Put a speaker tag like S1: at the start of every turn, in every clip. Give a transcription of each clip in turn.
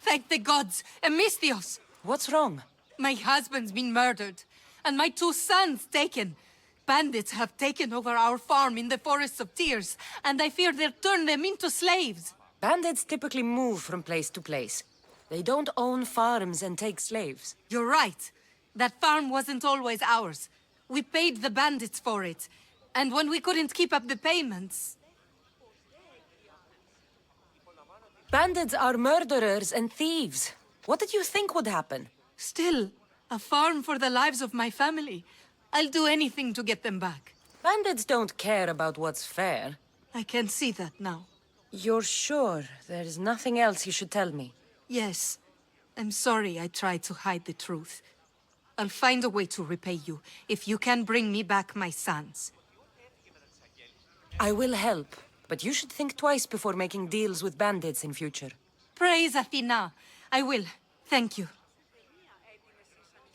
S1: Thank the gods! Amistios!
S2: What's wrong?
S1: My husband's been murdered, and my 2 sons taken. Bandits have taken over our farm in the Forests of Tears, and I fear they'll turn them into slaves.
S2: Bandits typically move from place to place. They don't own farms and take slaves.
S1: You're right. That farm wasn't always ours. We paid the bandits for it, and when we couldn't keep up the payments...
S2: Bandits are murderers and thieves. What did you think would happen?
S1: Still, a farm for the lives of my family. I'll do anything to get them back.
S2: Bandits don't care about what's fair.
S1: I can see that now.
S2: You're sure there's nothing else you should tell me?
S1: Yes. I'm sorry I tried to hide the truth. I'll find a way to repay you, if you can bring me back my sons.
S2: I will help, but you should think twice before making deals with bandits in future.
S1: Praise Athena. I will. Thank you.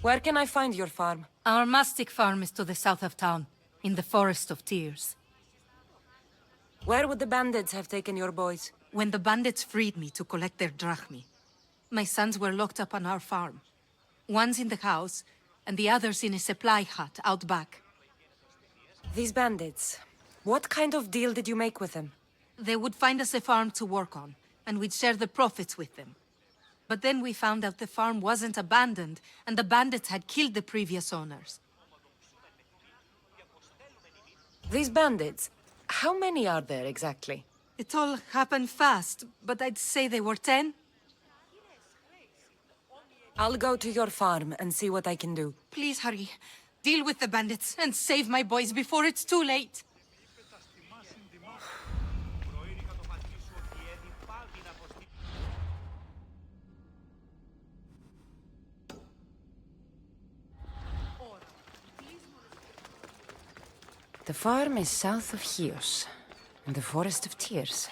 S2: Where can I find your farm?
S1: Our mastic farm is to the south of town, in the Forest of Tears.
S2: Where would the bandits have taken your boys?
S1: When the bandits freed me to collect their drachmi, my sons were locked up on our farm. One's in the house, and the other's in a supply hut out back.
S2: These bandits, what kind of deal did you make with them?
S1: They would find us a farm to work on, and we'd share the profits with them. But then we found out the farm wasn't abandoned, and the bandits had killed the previous owners.
S2: These bandits, how many are there exactly?
S1: It all happened fast, but I'd say they were 10.
S2: I'll go to your farm and see what I can do.
S1: Please hurry. Deal with the bandits and save my boys before it's too late.
S2: The farm is south of Chios, in the Forest of Tears.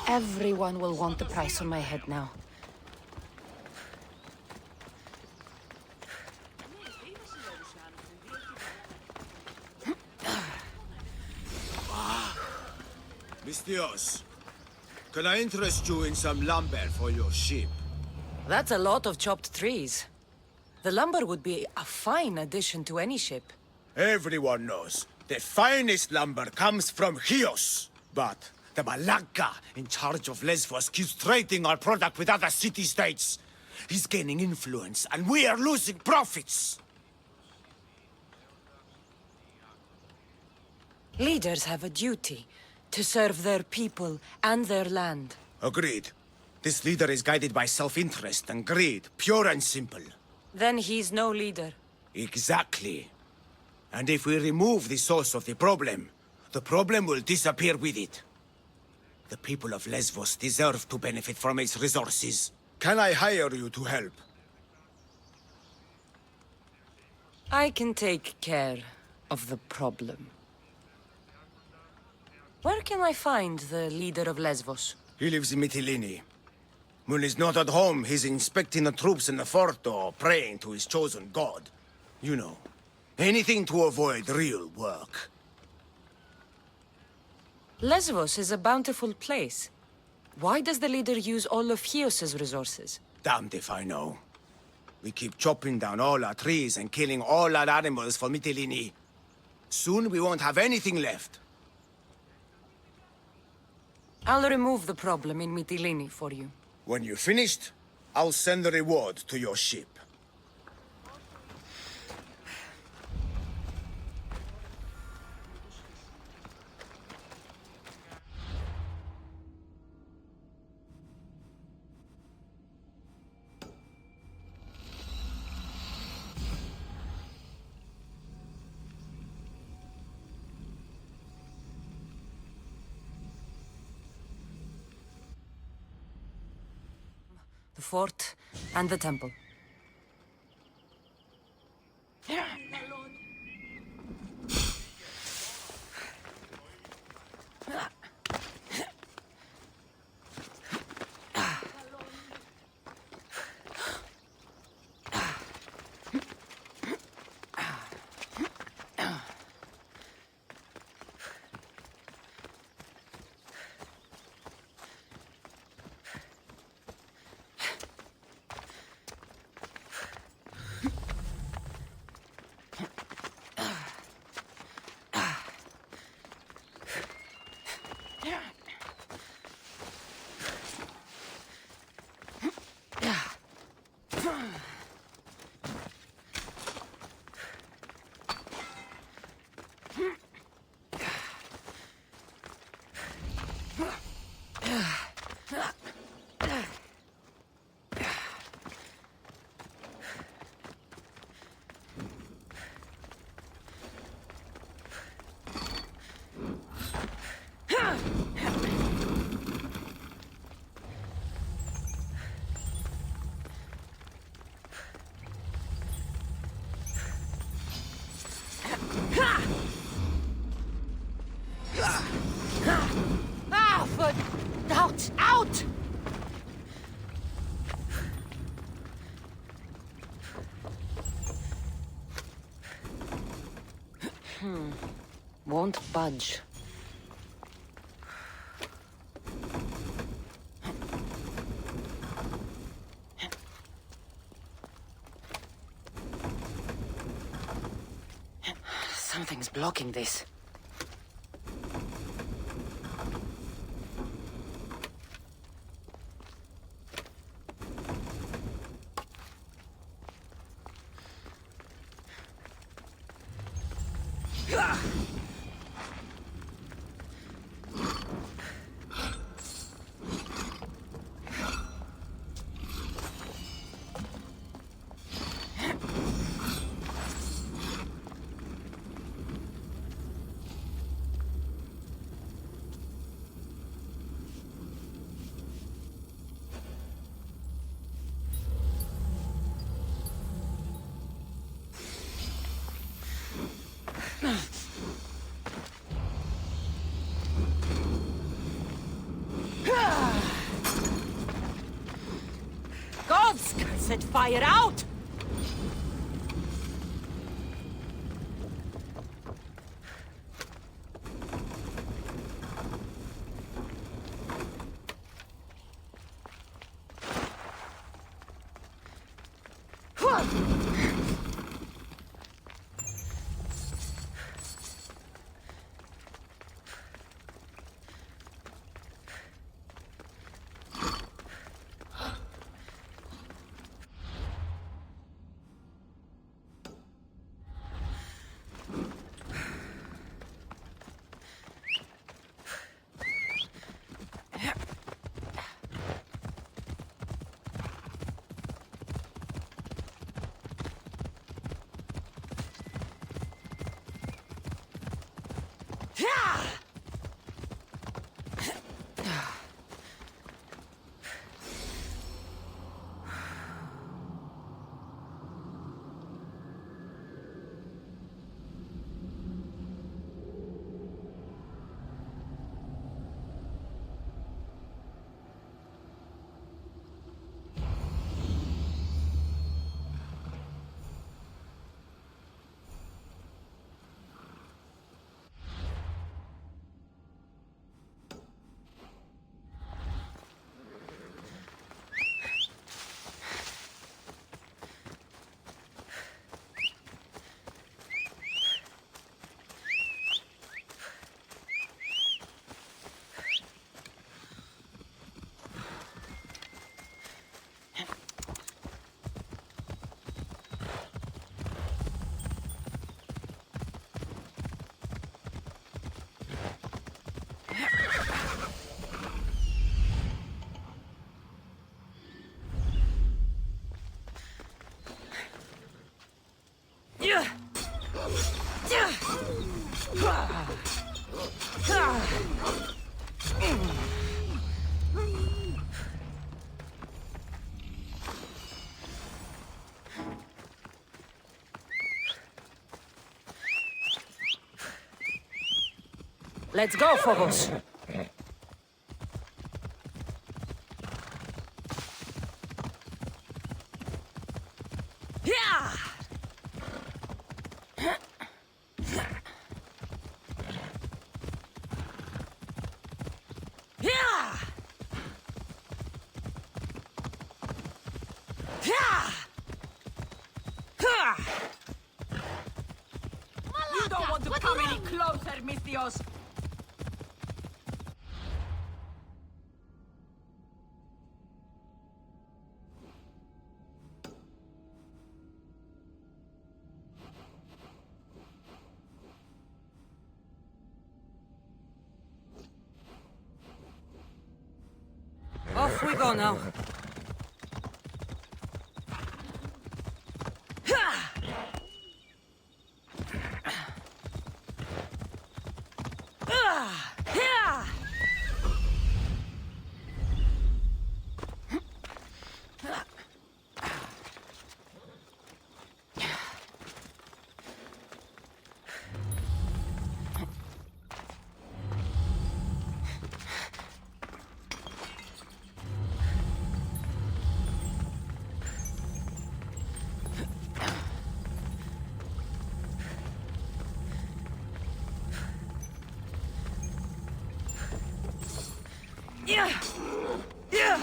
S2: Everyone will want the price on my head now.
S3: Mistios, can I interest you in some lumber for your ship?
S2: That's a lot of chopped trees. The lumber would be a fine addition to any ship.
S3: Everyone knows the finest lumber comes from Chios. But the Malaka in charge of Lesbos keeps trading our product with other city-states. He's gaining influence, and we are losing profits.
S2: Leaders have a duty to serve their people and their land.
S3: Agreed. This leader is guided by self-interest and greed, pure and simple.
S2: Then he's no leader.
S3: Exactly. And if we remove the source of the problem will disappear with it. The people of Lesbos deserve to benefit from its resources. Can I hire you to help?
S2: I can take care of the problem. Where can I find the leader of Lesbos?
S3: He lives in Mytilene. When he's not at home, he's inspecting the troops in the fort or praying to his chosen god. You know, Anything to avoid real work.
S2: Lesvos is a bountiful place. Why does the leader use all of Chios's resources?
S3: Damned if I know. We keep chopping down all our trees and killing all our animals for Mytilene. Soon we won't have anything left.
S2: I'll remove the problem in Mytilene for you.
S3: When you're finished, I'll send the reward to your ship.
S2: The fort and the temple. Out! Won't budge. Something's blocking this. God's cursed fire out! Let's go, Phobos. Yeah! Yeah! Yeah! You don't want to come any closer, Mistios. Off we go now. Yeah! Yeah!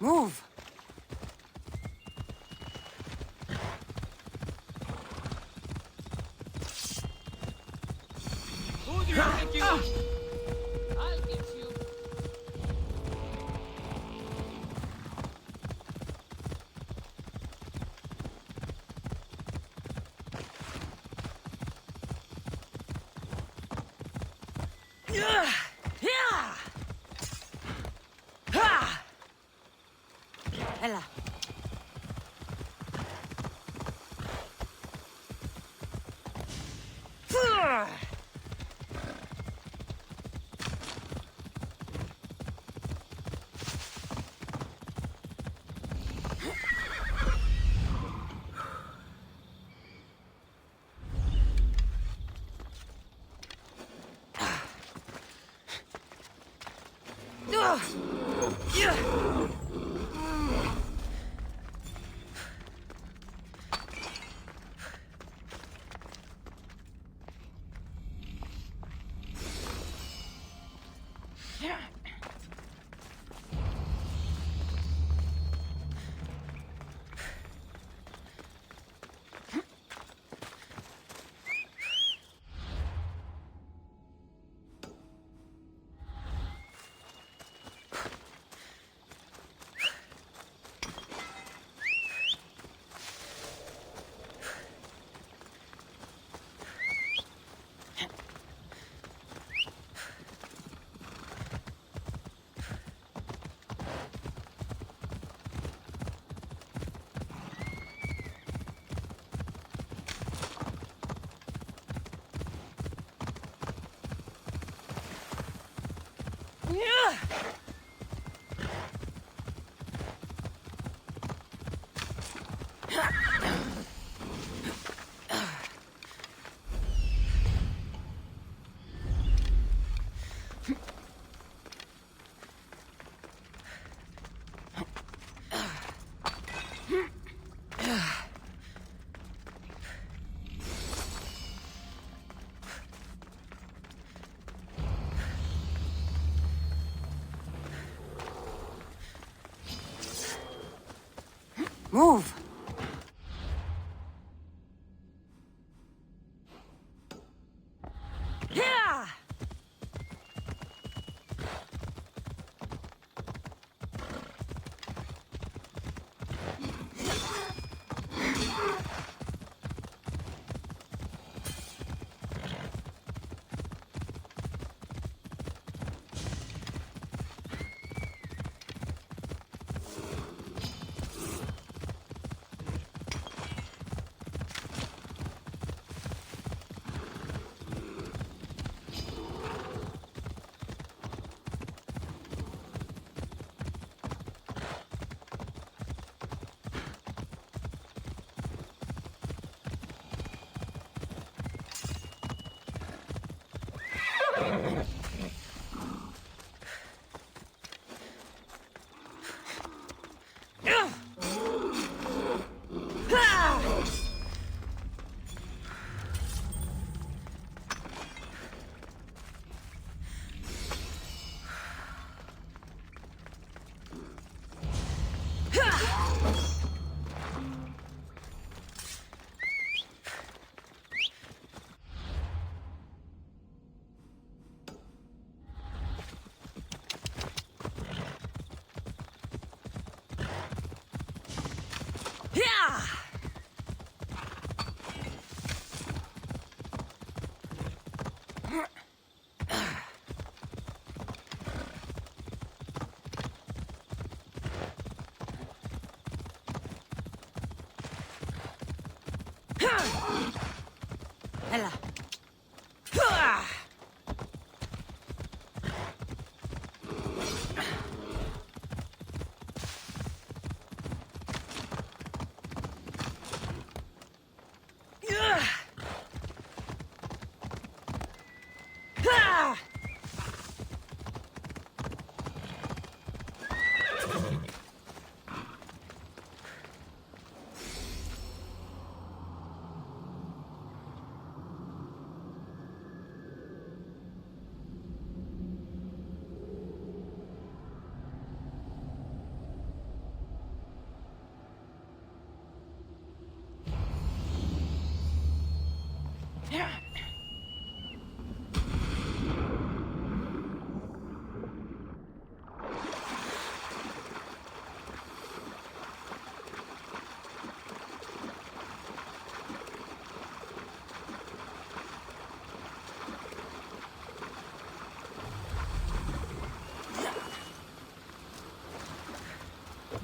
S2: Move!
S4: Who do you think you are? I'll get you.
S2: Ella. Move! Yeah! Yeah! Ella.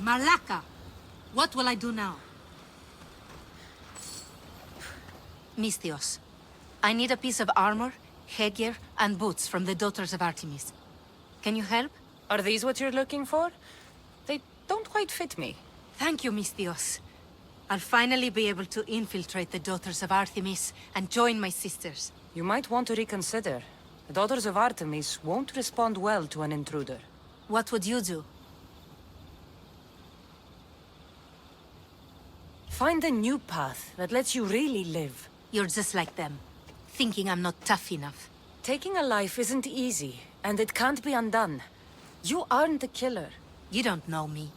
S1: Malaka! What will I do now? Misthios, I need a piece of armor, headgear, and boots from the Daughters of Artemis. Can you help?
S2: Are these what you're looking for? They don't quite fit me.
S1: Thank you, Misthios. I'll finally be able to infiltrate the Daughters of Artemis and join my sisters.
S2: You might want to reconsider. The Daughters of Artemis won't respond well to an intruder.
S1: What would you do?
S2: Find a new path that lets you really live.
S1: You're just like them, thinking I'm not tough enough.
S2: Taking a life isn't easy, and it can't be undone. You aren't the killer.
S1: You don't know me.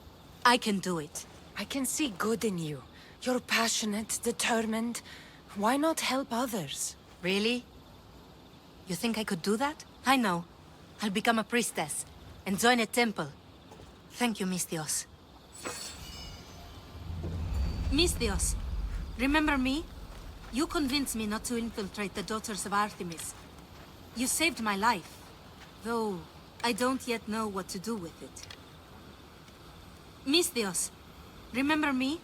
S1: I can do it.
S2: I can see good in you. You're passionate, determined. Why not help others?
S1: Really? You think I could do that? I know. I'll become a priestess and join a temple. Thank you, Misthios. Misthios, remember me? You convinced me not to infiltrate the Daughters of Artemis. You saved my life, though I don't yet know what to do with it. Misthios, remember me?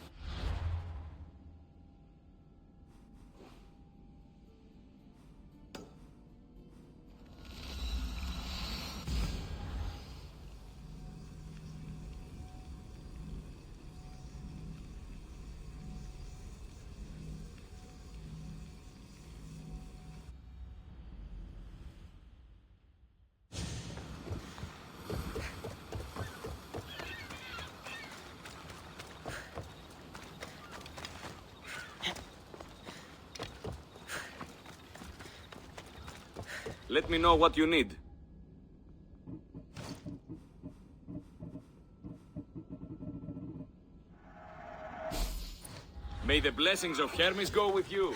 S5: Let me know what you need. May the blessings of Hermes go with you.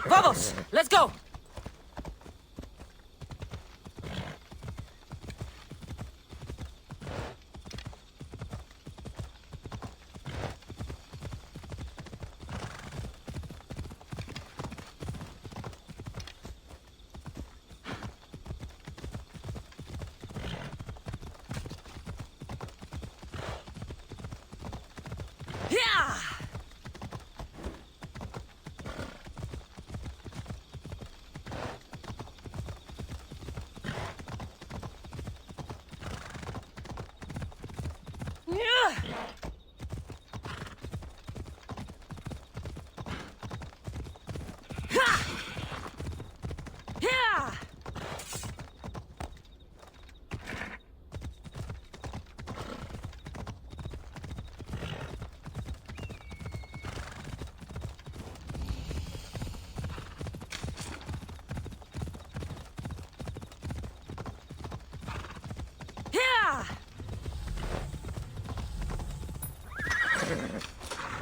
S2: Vamos! Let's go! Yeah!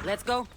S2: Let's go.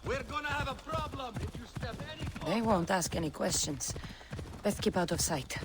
S4: We're gonna have a problem if you step any closer.
S2: They won't ask any questions. Best keep out of sight.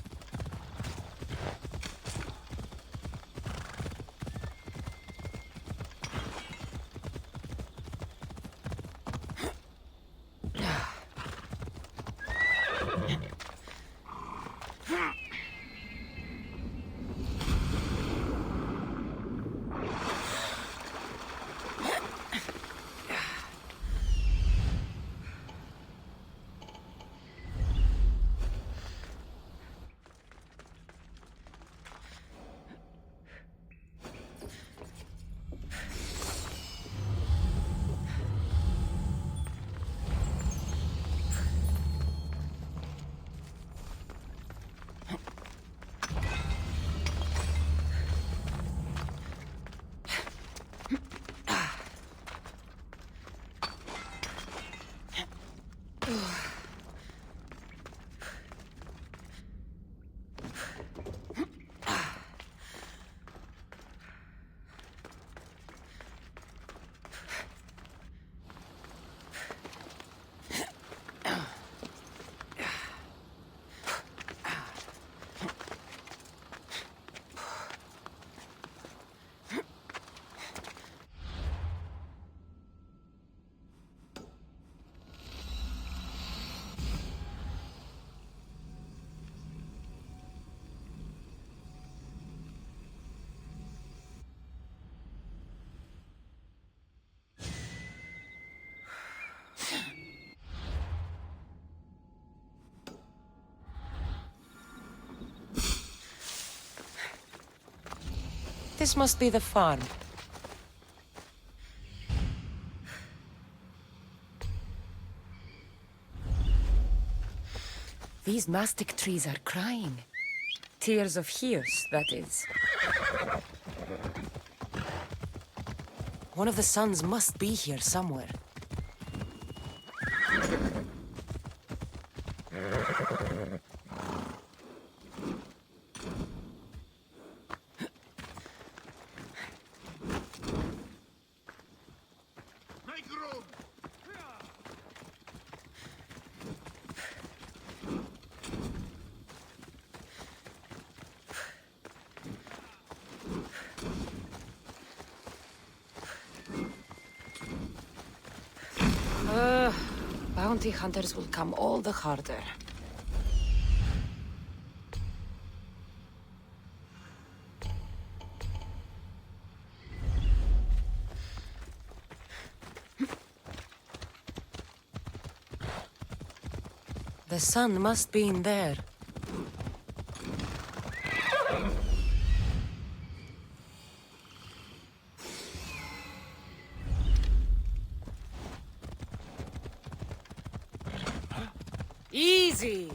S2: This must be the farm. These mastic trees are crying. Tears of Hios, that is. One of the sons must be here somewhere. Bounty hunters will come all the harder. The sun must be in there. Easy.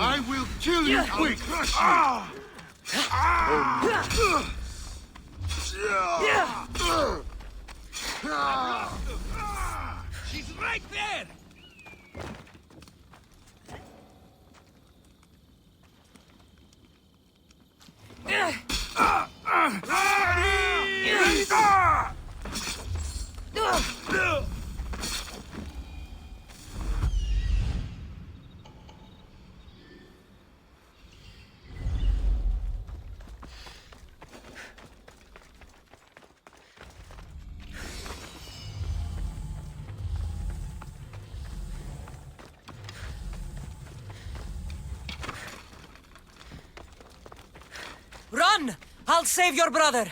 S6: I will kill you quick!
S3: She's right there!
S2: Run! I'll save your brother!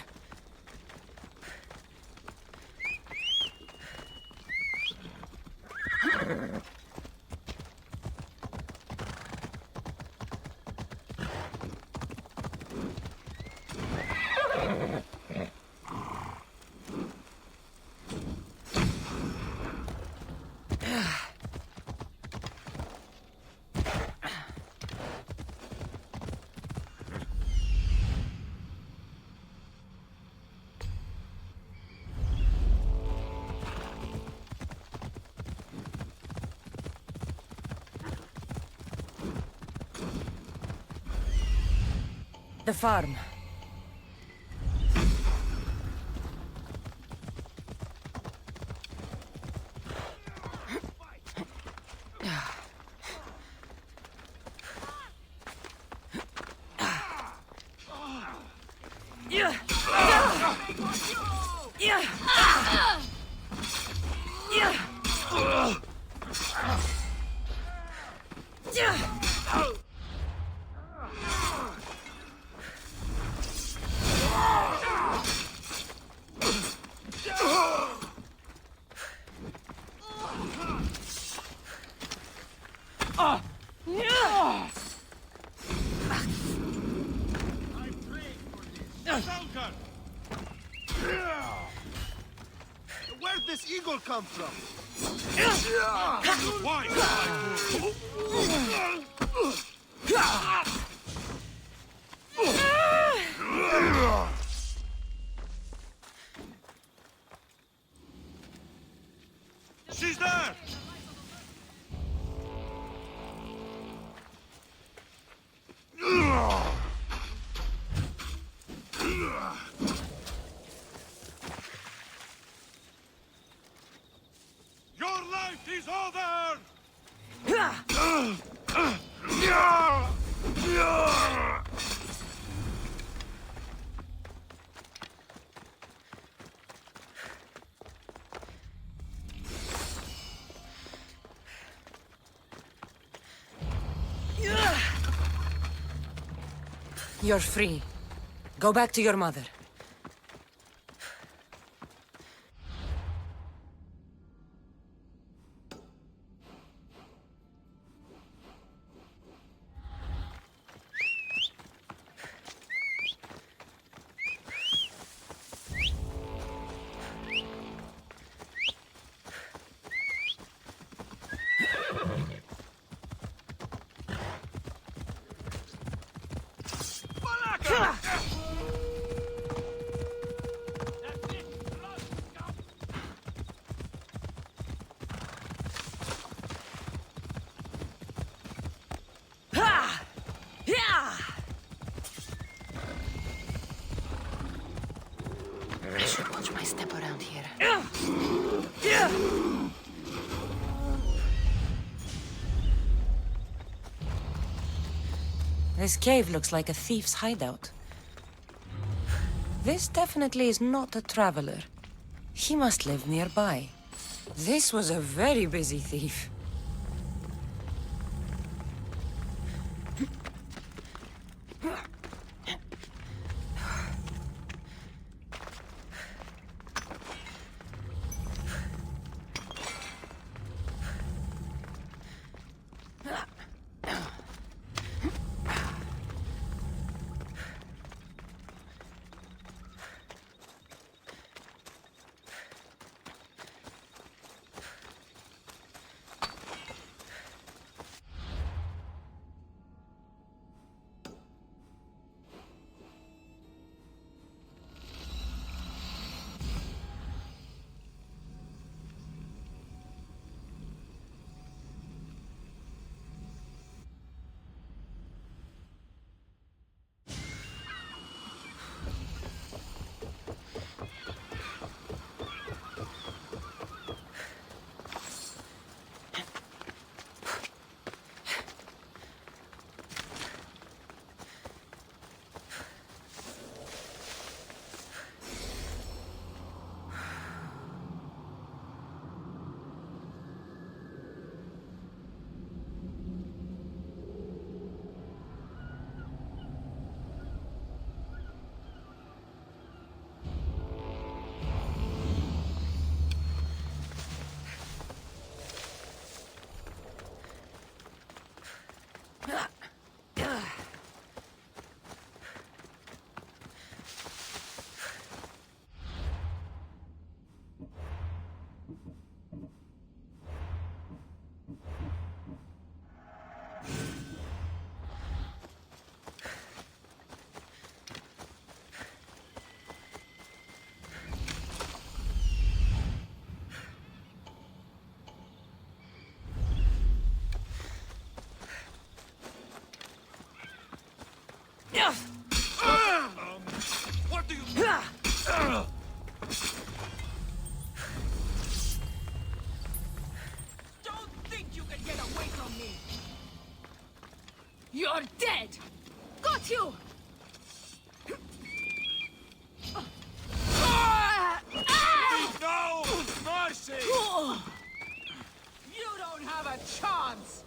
S2: The farm.
S6: Where'd this eagle come from?
S3: Why? She's there! Your life is over!
S2: You're free. Go back to your mother. I should watch my step around here. This cave looks like a thief's hideout. This definitely is not a traveler. He must live nearby. This was a very busy thief.
S6: What do you...
S4: Don't think you can get away from me! You're dead! Got you!
S6: No! Mercy!
S4: You don't have a chance!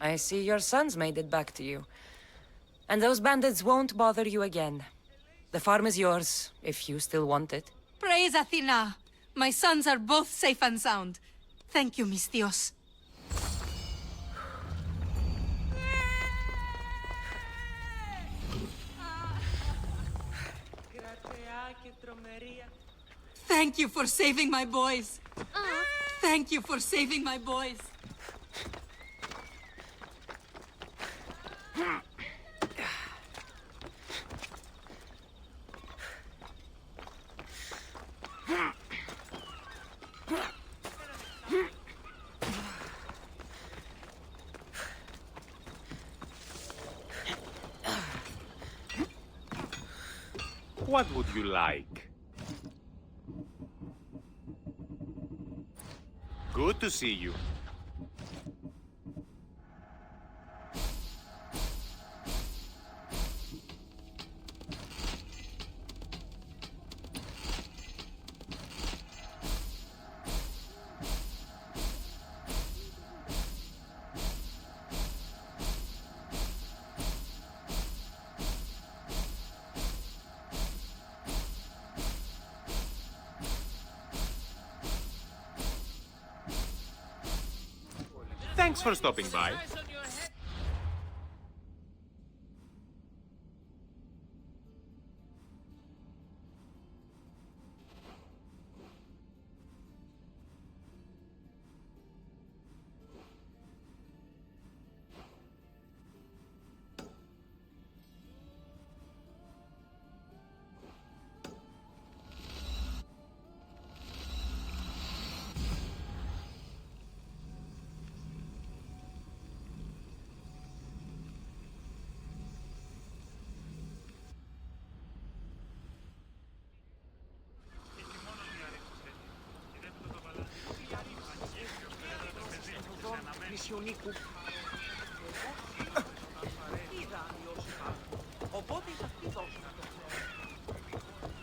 S2: I see your sons made it back to you. And those bandits won't bother you again. The farm is yours, if you still want it.
S1: Praise Athena! My sons are both safe and sound. Thank you, mis Dios. Thank you for saving my boys. Thank you for saving my boys.
S5: What would you like? Good to see you. Thanks for stopping by.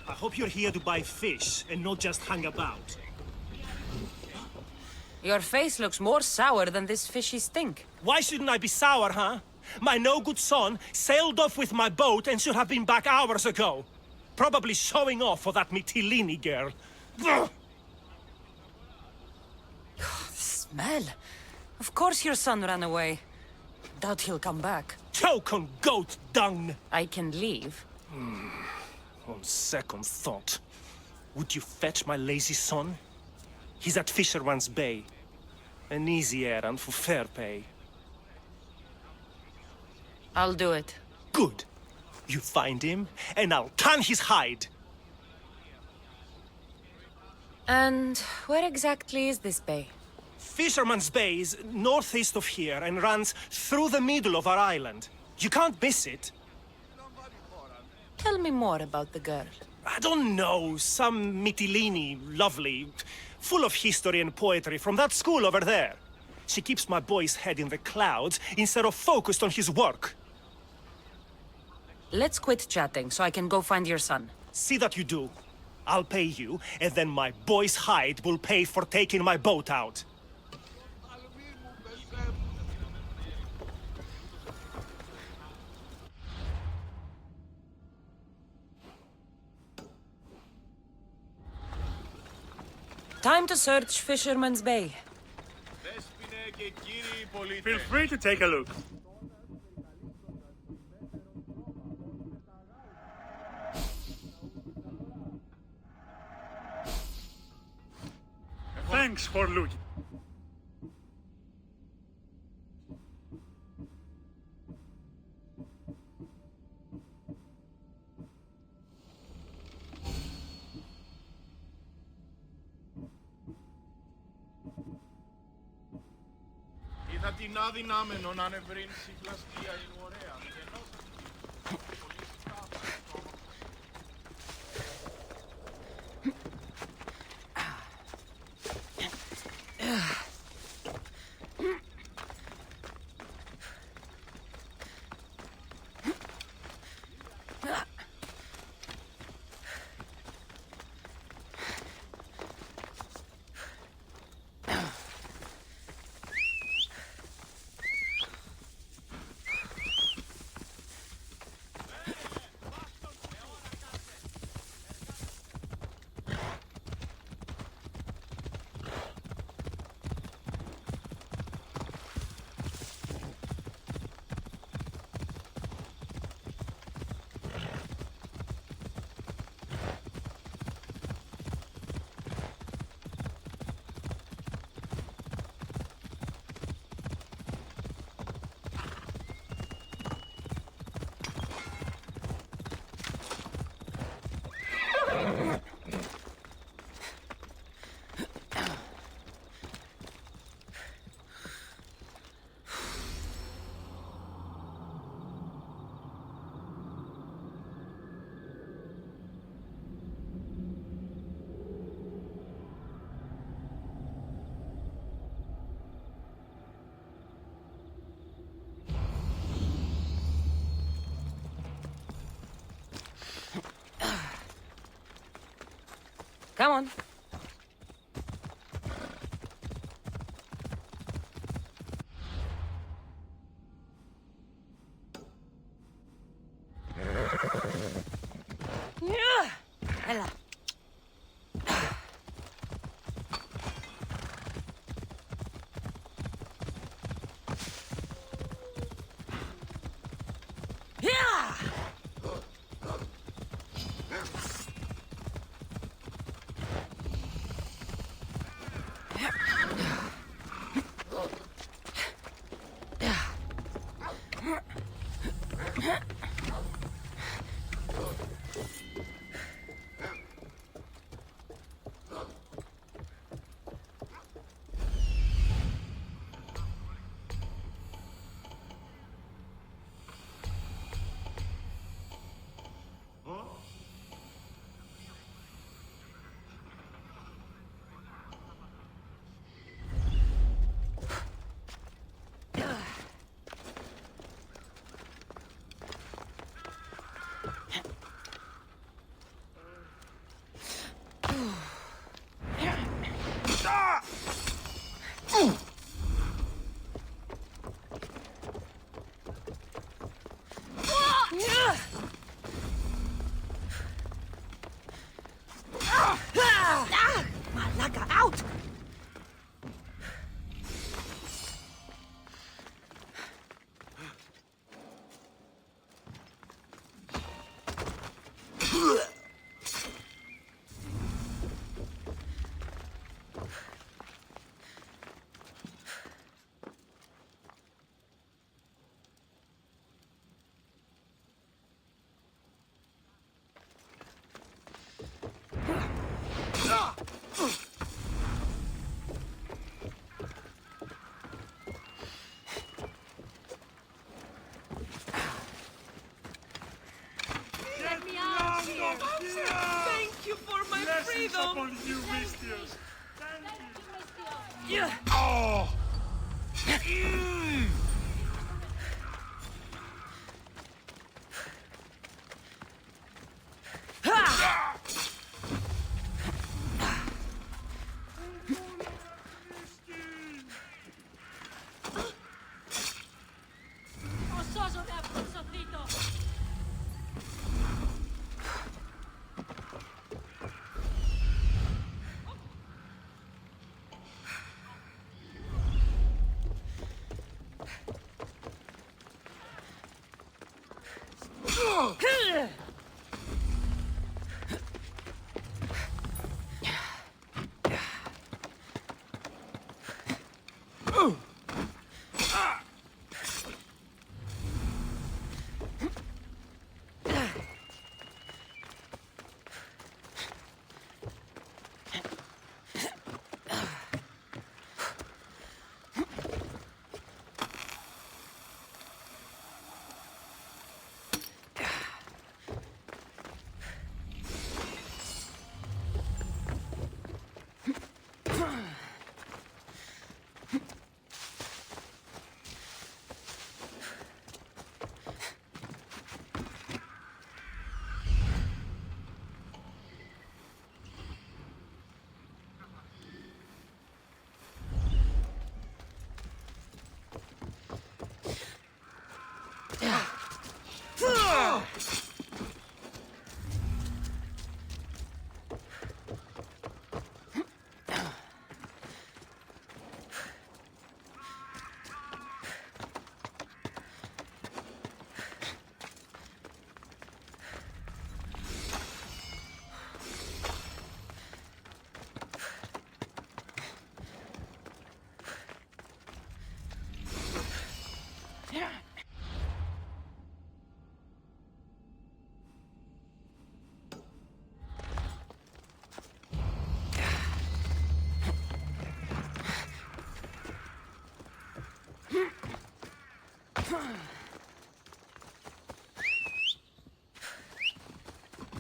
S7: I hope you're here to buy fish and not just hang about.
S2: Your face looks more sour than this fishy stink.
S7: Why shouldn't I be sour, huh? My no-good son sailed off with my boat and should have been back hours ago. Probably showing off for that Mytilene girl. Ugh!
S2: Smell. Of course your son ran away. Doubt he'll come back.
S7: Choke on goat dung!
S2: I can leave.
S7: On second thought, would you fetch my lazy son? He's at Fisherman's Bay. An easy errand for fair pay.
S2: I'll do it.
S7: Good. You find him, and I'll tan his hide.
S2: And where exactly is this bay?
S7: Fisherman's Bay is northeast of here and runs through the middle of our island. You can't miss it.
S2: Tell me more about the girl.
S7: I don't know, some Mytilene, lovely, full of history and poetry from that school over there. She keeps my boy's head in the clouds instead of focused on his work.
S2: Let's quit chatting so I can go find your son.
S7: See that you do. I'll pay you, and then my boy's hide will pay for taking my boat out.
S2: Time to search Fisherman's Bay.
S8: Feel free to take a look. Thanks for looking.
S6: Είδα την αδυνάμενο να ανεβρύνσει πλαστεία είναι ωραία.
S2: Come on. Έλα. Malaga, out!
S4: Thank you for my freedom!
S8: Upon you, Mistios.
S4: Yeah.
S6: Oh!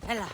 S2: Ella.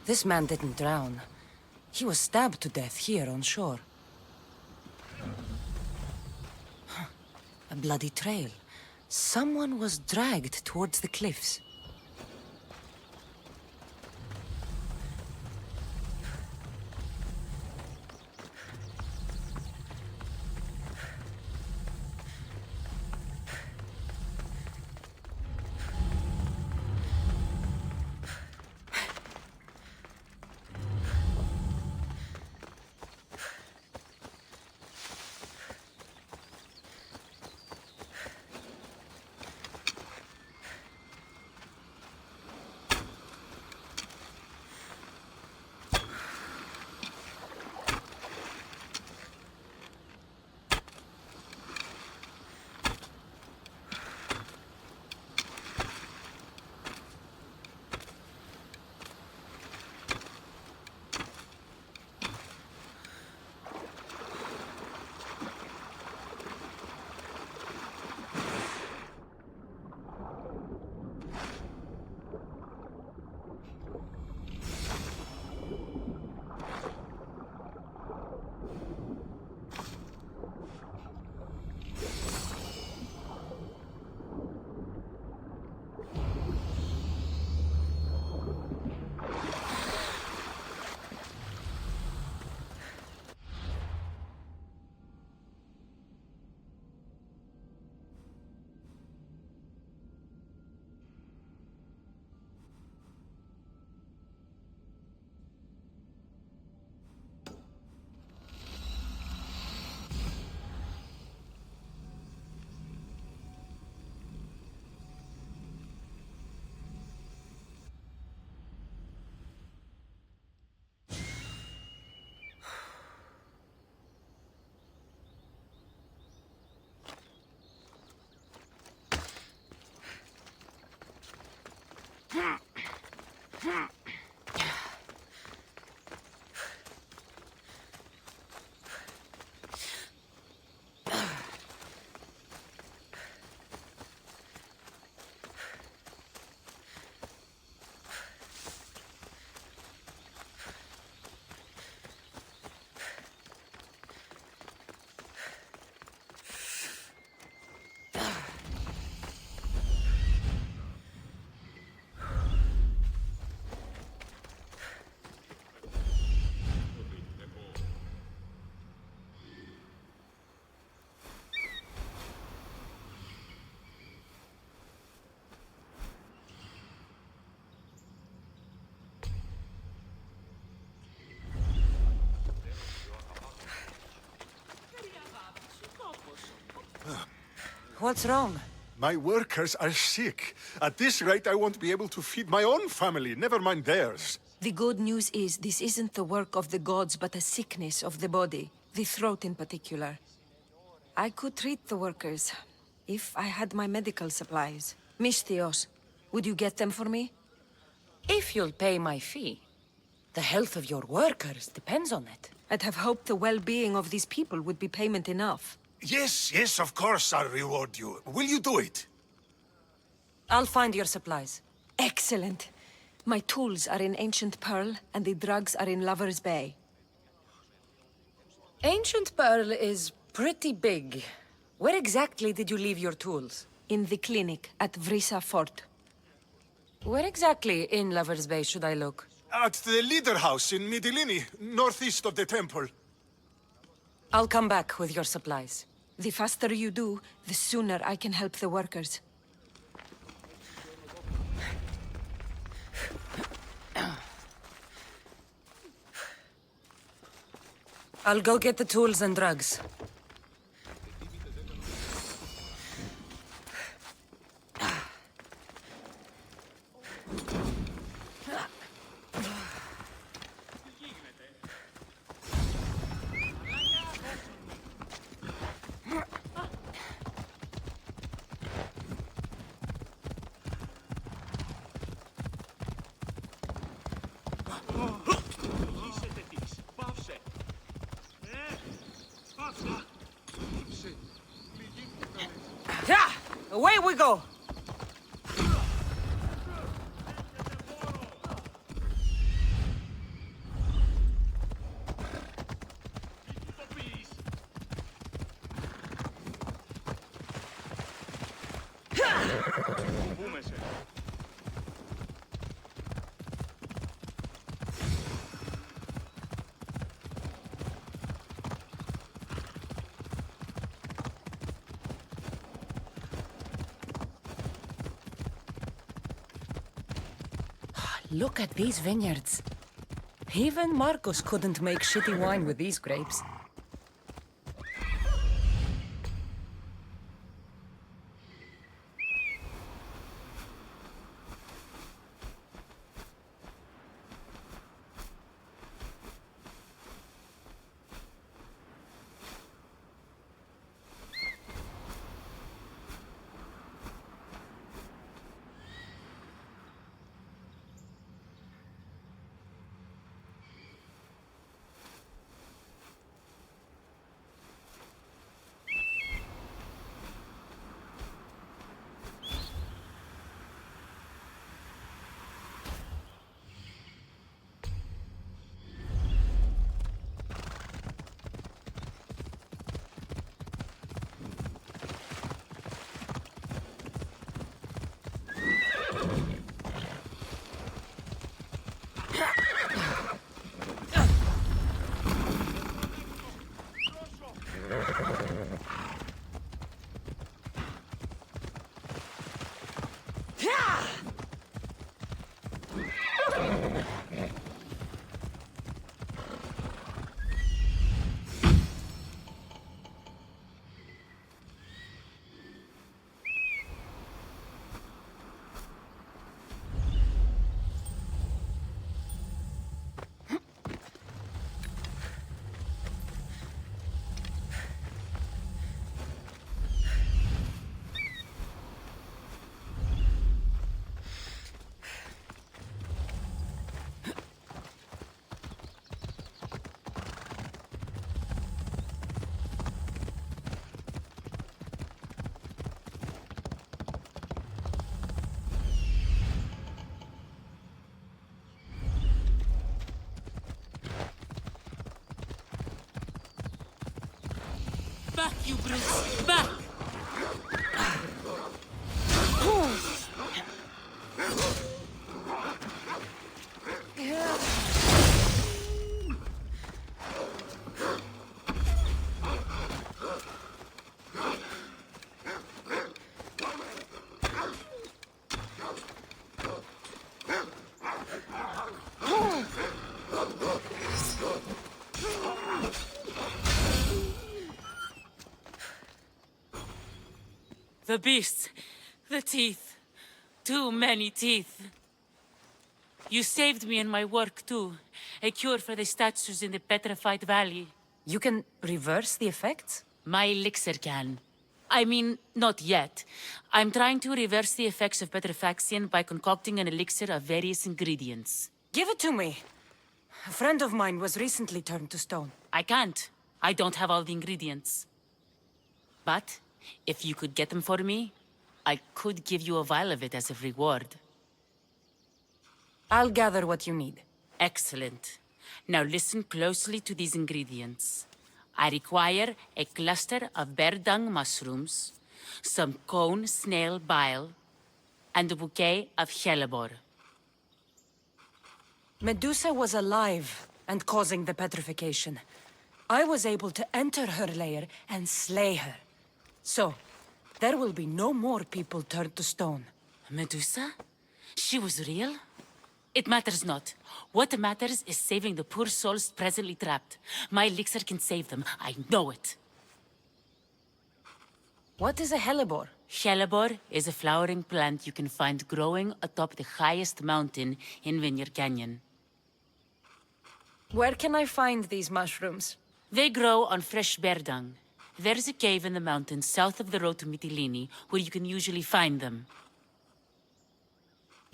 S2: This man didn't drown. He was stabbed to death here on shore. A bloody trail. Someone was dragged towards the cliffs. What's wrong?
S9: My workers are sick. At this rate, I won't be able to feed my own family, never mind theirs.
S10: The good news is this isn't the work of the gods, but a sickness of the body. The throat in particular. I could treat the workers, if I had my medical supplies. Misthios, would you get them for me?
S2: If you'll pay my fee. The health of your workers depends on it.
S10: I'd have hoped the well-being of these people would be payment enough.
S9: Yes, of course I'll reward you. Will you do it?
S2: I'll find your supplies.
S10: Excellent. My tools are in Ancient Pearl, and the drugs are in Lover's Bay.
S2: Ancient Pearl is pretty big. Where exactly did you leave your tools?
S10: In the clinic at Vrisa Fort.
S2: Where exactly in Lover's Bay should I look?
S9: At the leader house in Midilini, northeast of the temple.
S2: I'll come back with your supplies.
S10: The faster you do, the sooner I can help the workers.
S2: I'll go get the tools and drugs. Yeah! Away we go! Look at these vineyards. Even Marcos couldn't make shitty wine with these grapes.
S1: Back, you brutes! Back!
S11: The beasts. The teeth. Too many teeth. You saved me in my work, too. A cure for the statues in the Petrified Valley.
S2: You can reverse the effects?
S11: My elixir can. I mean, not yet. I'm trying to reverse the effects of petrifaction by concocting an elixir of various ingredients.
S2: Give it to me. A friend of mine was recently turned to stone.
S11: I can't. I don't have all the ingredients. But, if you could get them for me, I could give you a vial of it as a reward.
S2: I'll gather what you need.
S11: Excellent. Now listen closely to these ingredients. I require a cluster of bear dung mushrooms, some cone snail bile, and a bouquet of hellebore.
S2: Medusa was alive and causing the petrification. I was able to enter her lair and slay her. So, there will be no more people turned to stone.
S11: Medusa? She was real? It matters not. What matters is saving the poor souls presently trapped. My elixir can save them. I know it.
S2: What is a hellebore?
S11: Hellebore is a flowering plant you can find growing atop the highest mountain in Vineyard Canyon.
S2: Where can I find these mushrooms?
S11: They grow on fresh bear dung. There's a cave in the mountains south of the road to Mytilene where you can usually find them.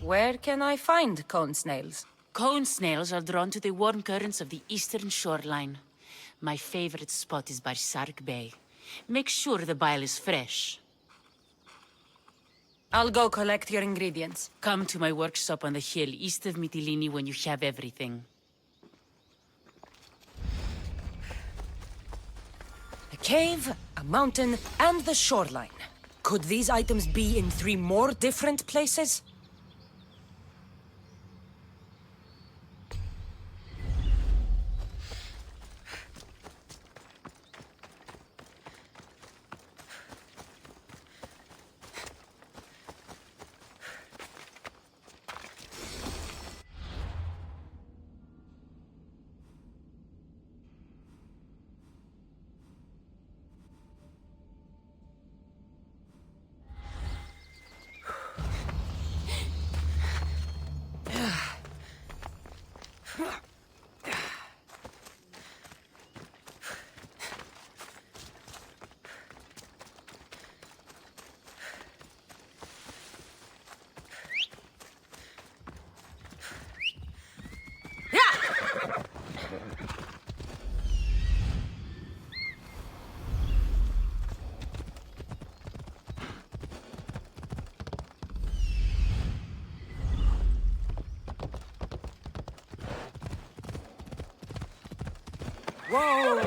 S2: Where can I find cone snails?
S11: Cone snails are drawn to the warm currents of the eastern shoreline. My favorite spot is by Sark Bay. Make sure the bile is fresh.
S2: I'll go collect your ingredients.
S11: Come to my workshop on the hill east of Mytilene when you have everything.
S2: A cave, a mountain, and the shoreline. Could these items be in 3 more different places? Whoa!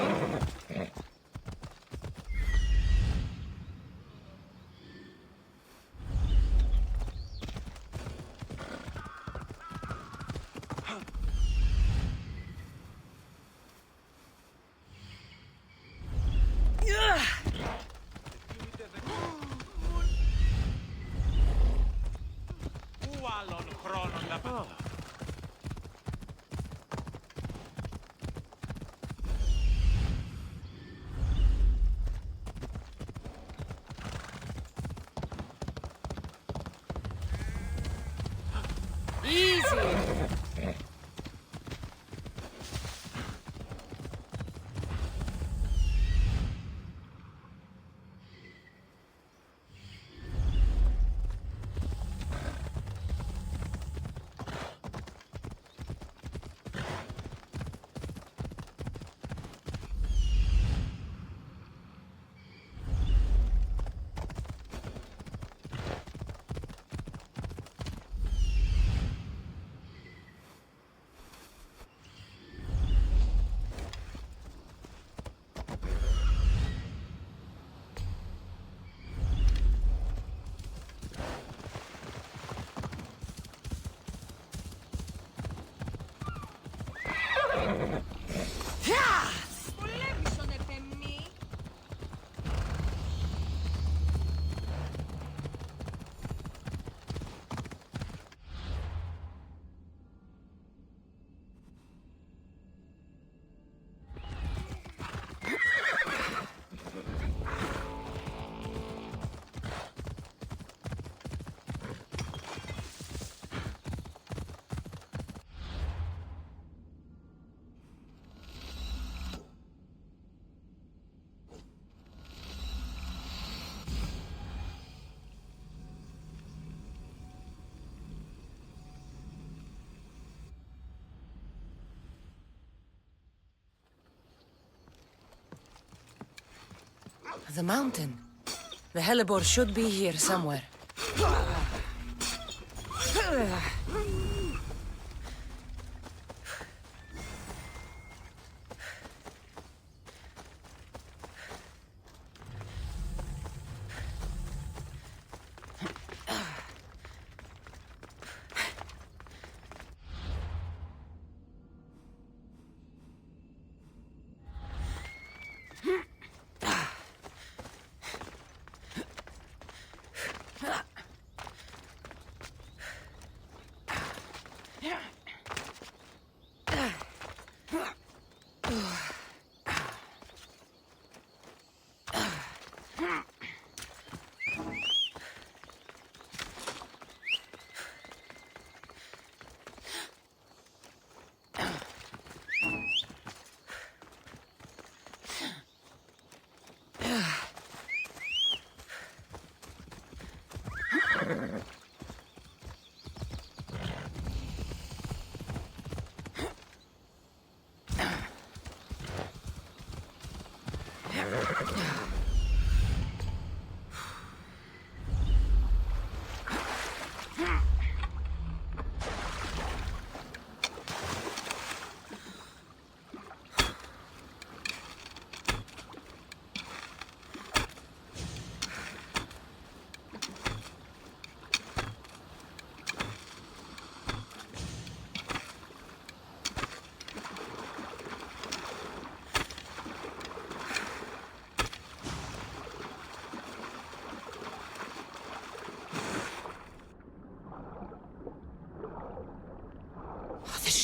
S2: The mountain. The hellebore should be here somewhere.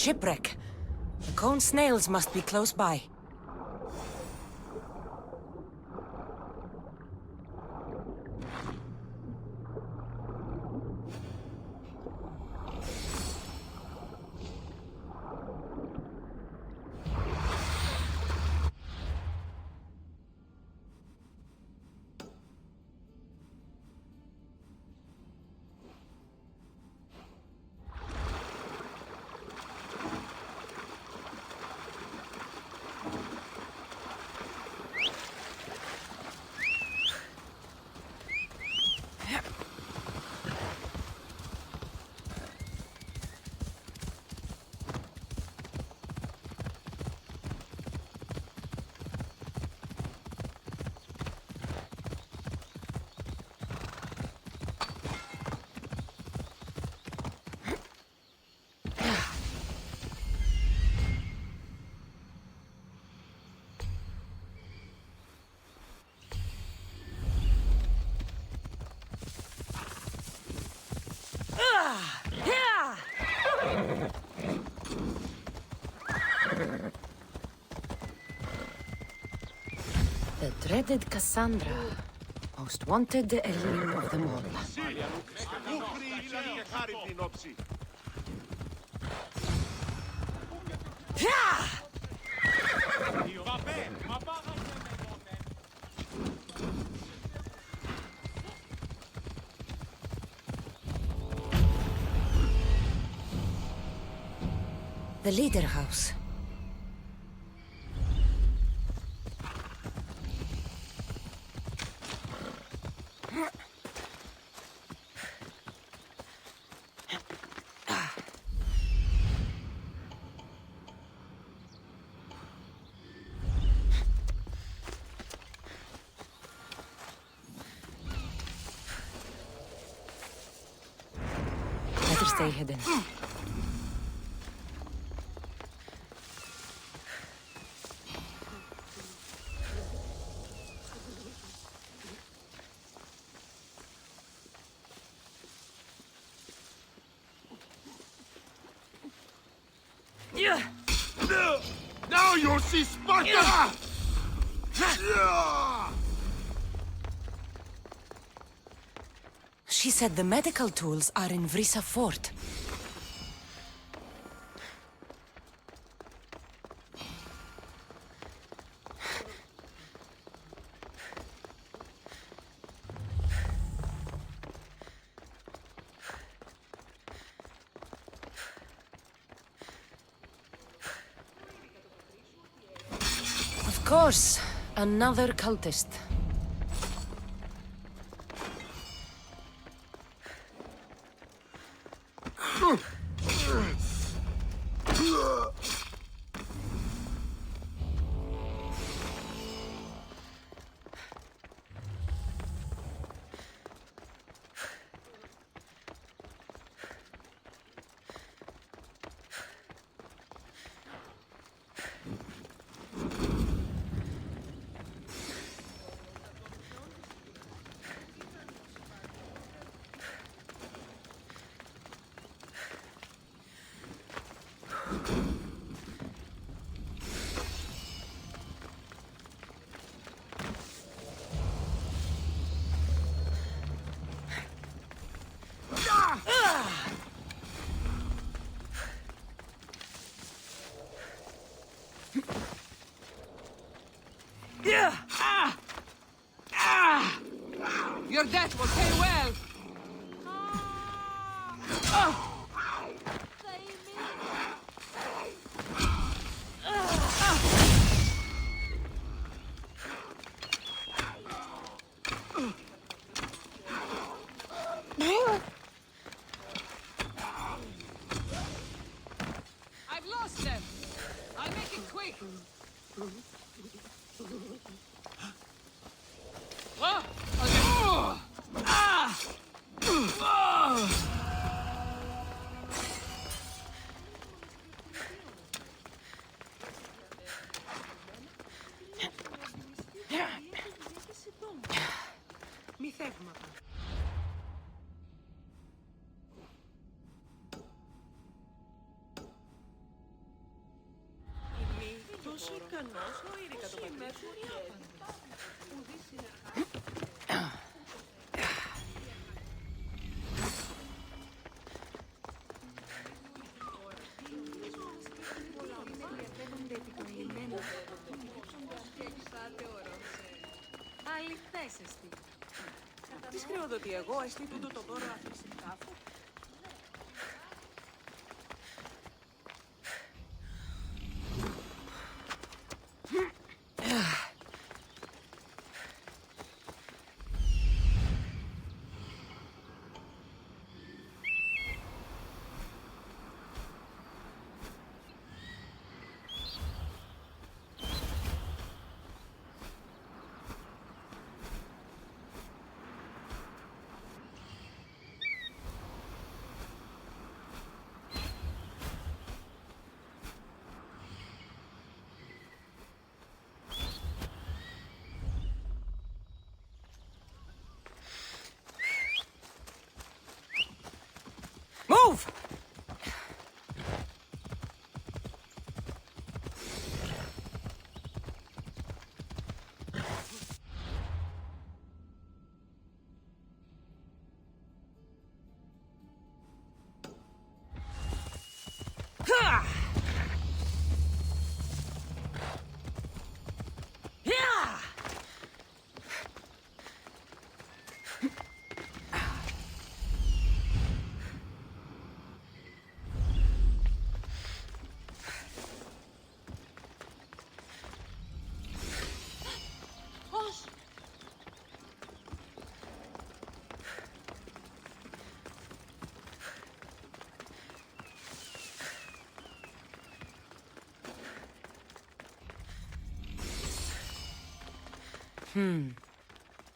S2: Shipwreck. The cone snails must be close by. The dreaded Cassandra, most wanted elite of them all. The leader house. Better stay hidden.
S6: Now you'll see Sparta!
S2: She said the medical tools are in Vrisa Fort. Of course, another cultist.
S10: Your death will pay well! I've lost them! I'll make it quick! Μη θαύματα. Τόσο ικανός ο Ήρυκα το πατρίδι.
S1: Αληθές εστί.
S10: Τι σκρίνω ότι εγώ εστί τούτο το δώρο άφηση τάφου.
S2: Move!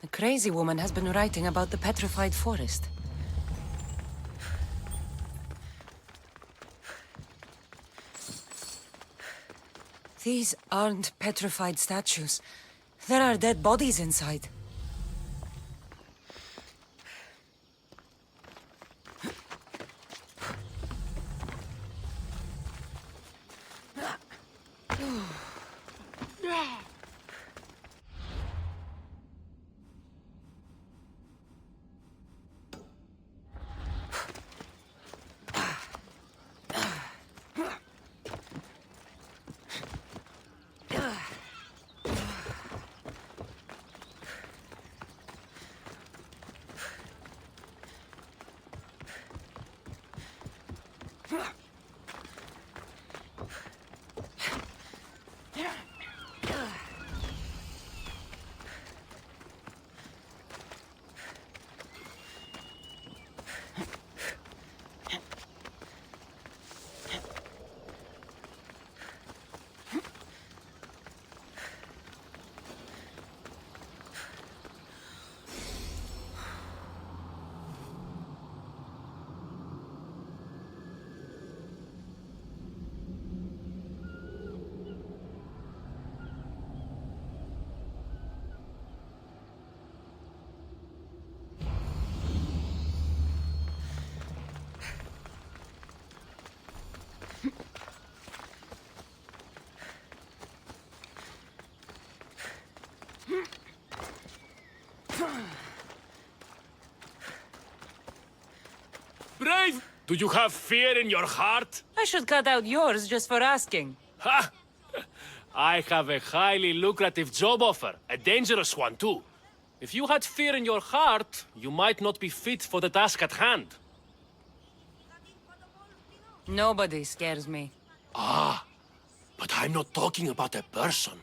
S2: The crazy woman has been writing about the petrified forest. These aren't petrified statues. There are dead bodies inside.
S7: Brave! Do you have fear in your heart?
S2: I should cut out yours just for asking.
S7: Ha! I have a highly lucrative job offer, a dangerous one too. If you had fear in your heart, you might not be fit for the task at hand.
S2: Nobody scares me.
S7: Ah, but I'm not talking about a person.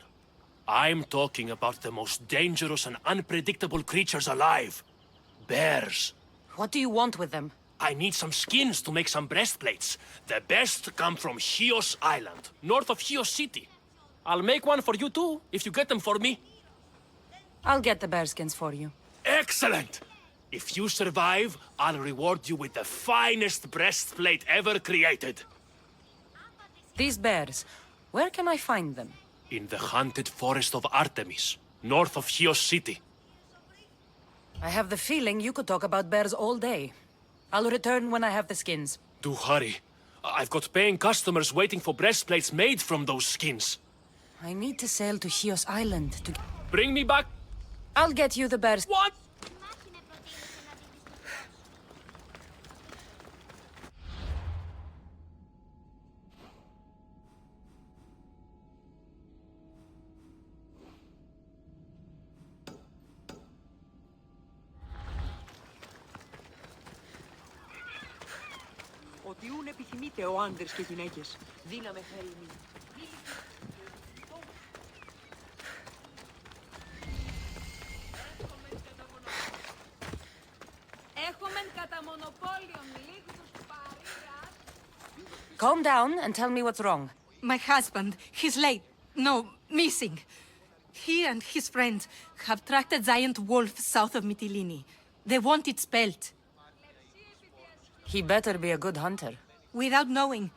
S7: I'm talking about the most dangerous and unpredictable creatures alive. Bears.
S2: What do you want with them?
S7: I need some skins to make some breastplates. The best come from Chios Island, north of Chios City. I'll make one for you too, if you get them for me.
S2: I'll get the bearskins for you.
S7: Excellent! If you survive, I'll reward you with the finest breastplate ever created.
S2: These bears, where can I find them?
S7: In the haunted forest of Artemis, north of Chios City.
S2: I have the feeling you could talk about bears all day. I'll return when I have the skins.
S7: Do hurry. I've got paying customers waiting for breastplates made from those skins.
S2: I need to sail to Chios Island to...
S7: Bring me back...
S2: I'll get you the bears...
S7: What?
S12: Ότι ούν επιθυμείτε ο άνδρες και γυναίκες. Δύναμε χαίριμη.
S2: Calm down and tell me what's wrong.
S1: My husband, he's late. No, missing. He and his friend have tracked a giant wolf south of Mytilene. They want its pelt.
S2: He better be a good hunter.
S1: Without knowing,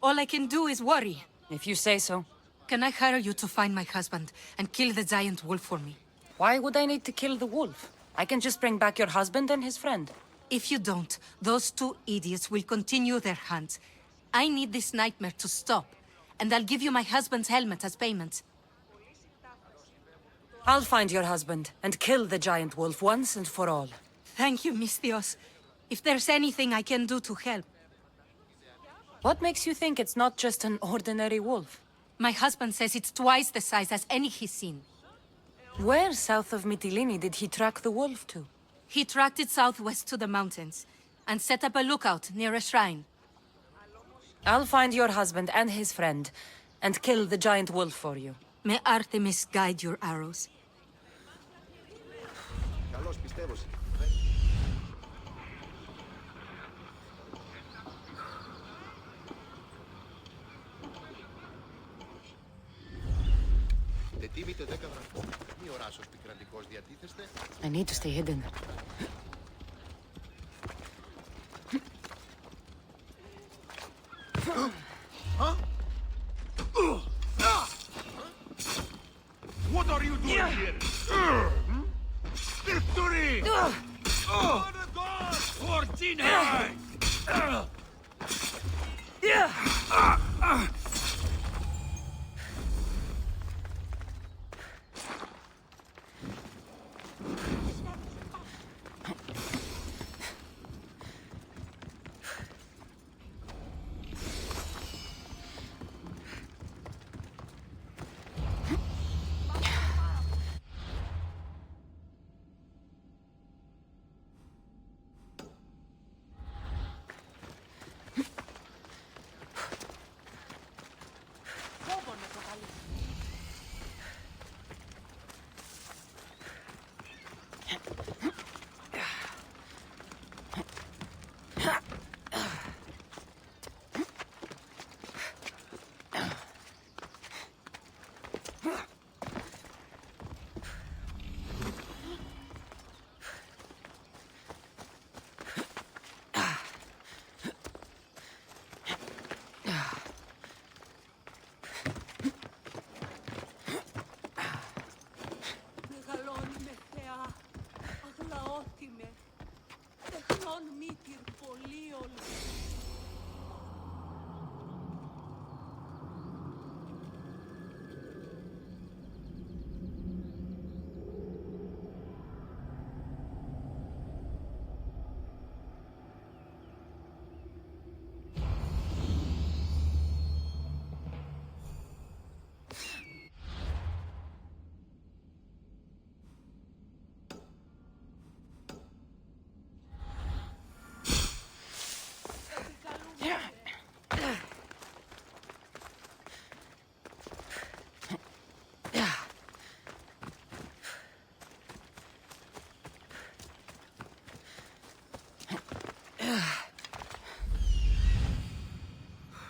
S1: all I can do is worry.
S2: If you say so.
S1: Can I hire you to find my husband and kill the giant wolf for me?
S2: Why would I need to kill the wolf? I can just bring back your husband and his friend.
S1: If you don't, those two idiots will continue their hunt. I need this nightmare to stop, and I'll give you my husband's helmet as payment.
S2: I'll find your husband and kill the giant wolf once and for all.
S1: Thank you, Misthios. If there's anything I can do to help.
S2: What makes you think it's not just an ordinary wolf?
S1: My husband says it's twice the size as any he's seen.
S2: Where south of Mytilene did he track the wolf to?
S1: He tracked it southwest to the mountains, and set up a lookout near a shrine.
S2: I'll find your husband and his friend, and kill the giant wolf for you.
S1: May Artemis guide your arrows.
S2: I need to stay hidden.
S6: What are you doing here? Victory! Oh, the gods! 14 high!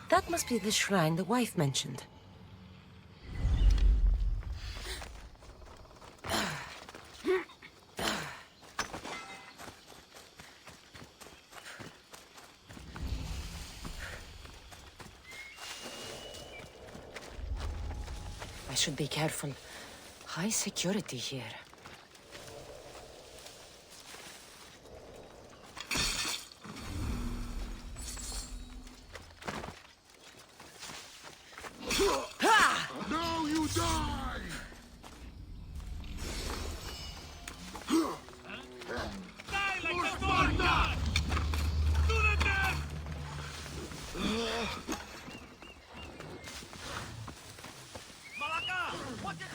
S10: That must be the shrine the wife mentioned.
S2: I should be careful. High security here.
S6: Now you die!
S8: Die like a Spartan! To the death! Malaka! What did...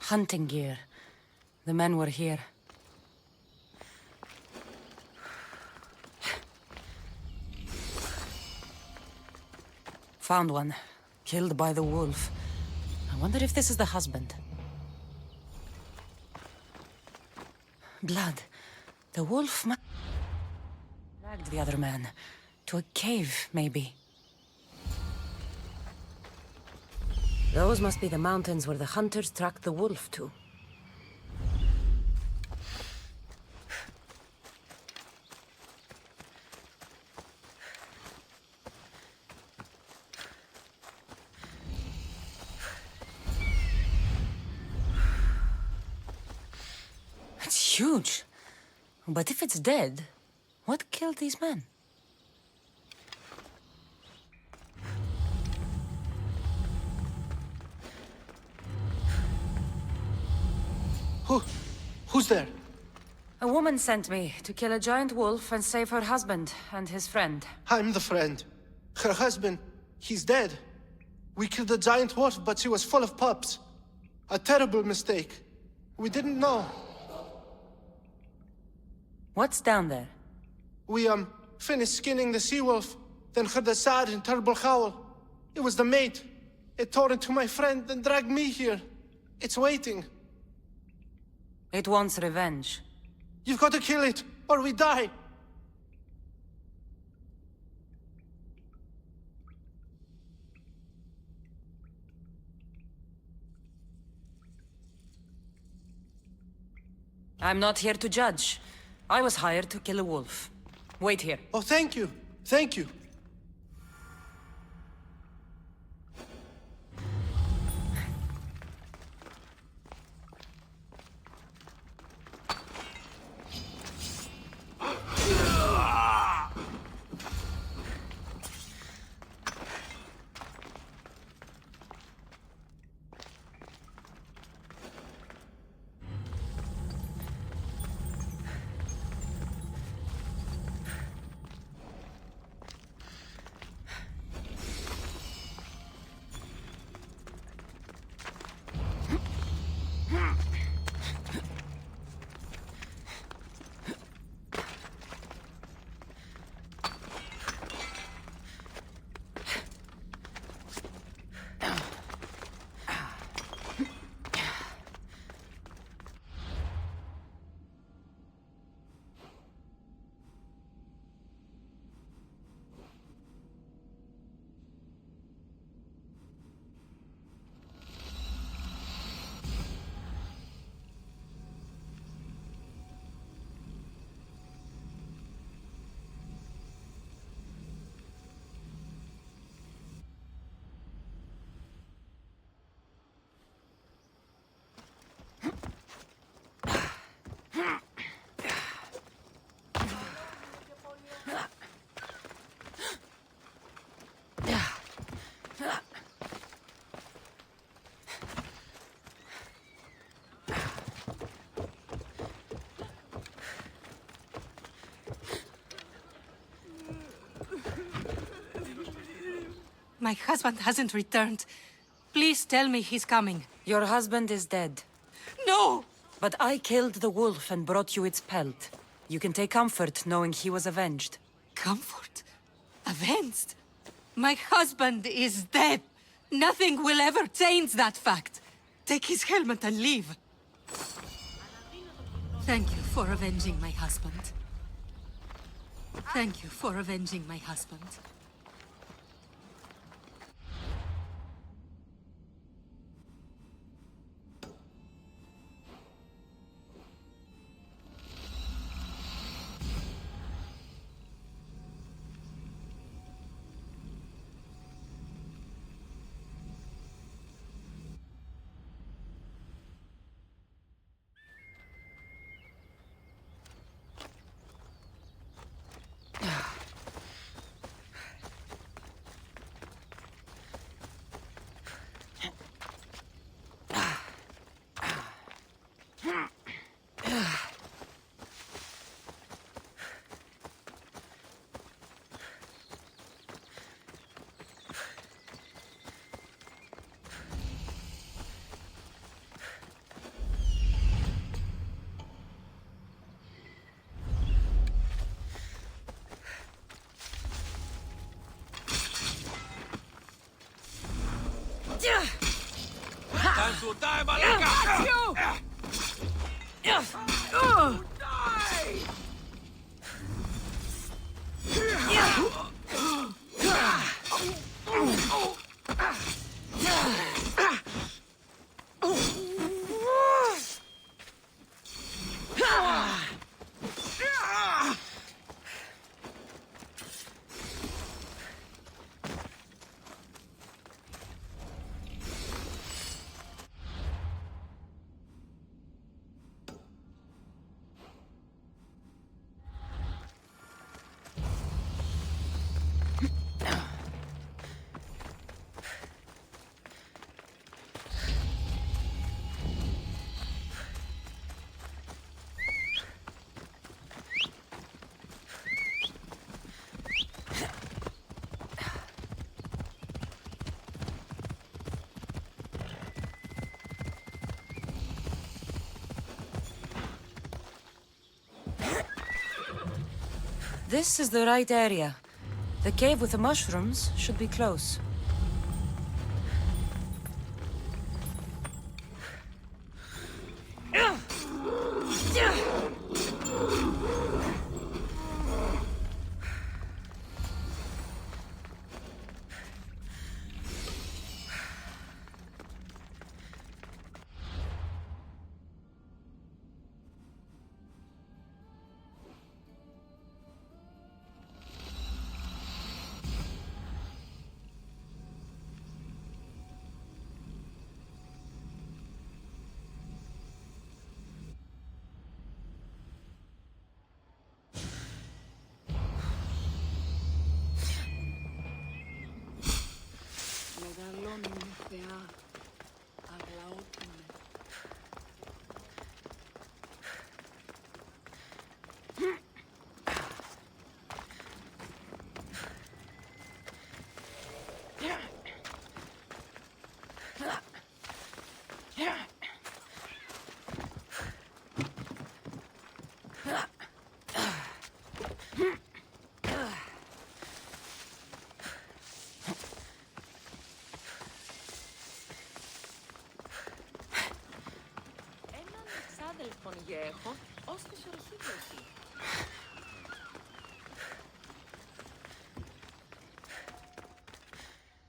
S2: Hunting gear. The men were here. Found one. Killed by the wolf. I wonder if this is the husband. Blood. The wolf dragged the other man. To a cave, maybe.
S10: Those must be the mountains where the hunters tracked the wolf to.
S2: It's huge. But if it's dead, what killed these men?
S13: Who's there?
S2: A woman sent me to kill a giant wolf and save her husband and his friend.
S13: I'm the friend. Her husband, he's dead. We killed a giant wolf, but she was full of pups. A terrible mistake. We didn't know.
S2: What's down there?
S13: We, finished skinning the sea-wolf, then heard a sad and terrible howl. It was the mate. It tore into my friend and dragged me here. It's waiting.
S2: It wants revenge.
S13: You've got to kill it, or we die!
S2: I'm not here to judge. I was hired to kill a wolf. Wait here.
S13: Oh, thank you. Thank you.
S1: My husband hasn't returned. Please tell me he's coming.
S2: Your husband is dead.
S1: No!
S2: But I killed the wolf and brought you its pelt. You can take comfort knowing he was avenged.
S1: Comfort? Avenged? My husband is dead. Nothing will ever change that fact. Take his helmet and leave. Thank you for avenging my husband. Thank you for avenging my husband.
S8: Time to die, Malaka!
S2: This is the right area. The cave with the mushrooms should be close.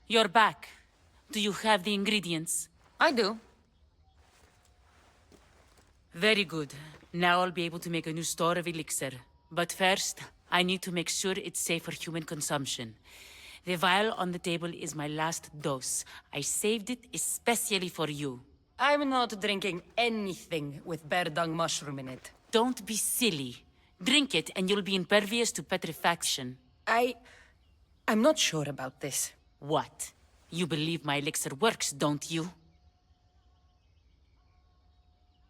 S11: You're back. Do you have the ingredients?
S2: I do.
S11: Very good. Now I'll be able to make a new store of Elixir. But first, I need to make sure it's safe for human consumption. The vial on the table is my last dose. I saved it especially for you.
S2: I'm not drinking anything with bear dung mushroom in it.
S11: Don't be silly. Drink it and you'll be impervious to petrifaction.
S2: I'm not sure about this.
S11: What? You believe my elixir works, don't you?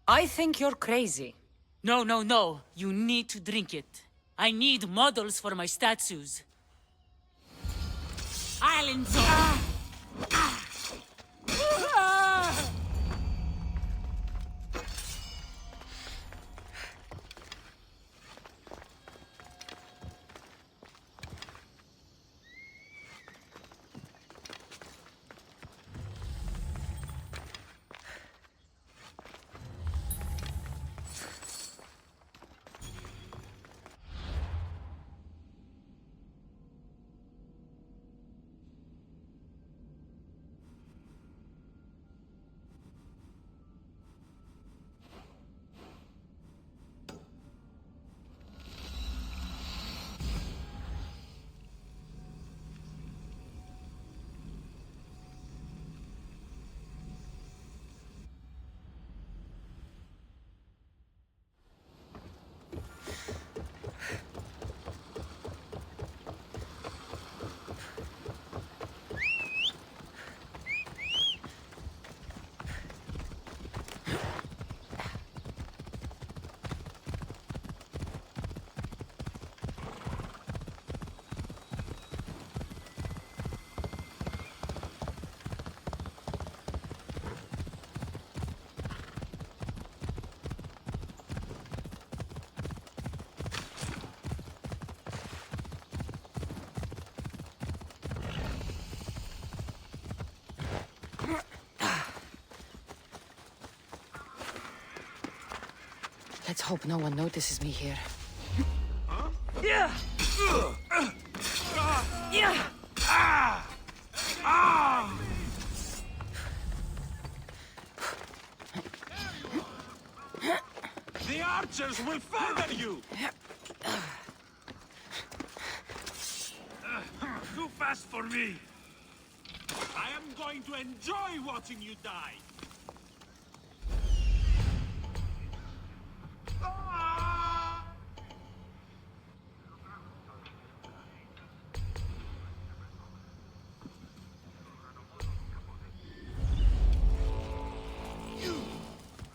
S2: I think you're crazy.
S11: No, no, no. You need to drink it. I need models for my statues. Island zone.
S2: Let's hope no one notices me here.
S8: Yeah! Yeah! The archers will feather you! Too fast for me! I am going to enjoy watching you die!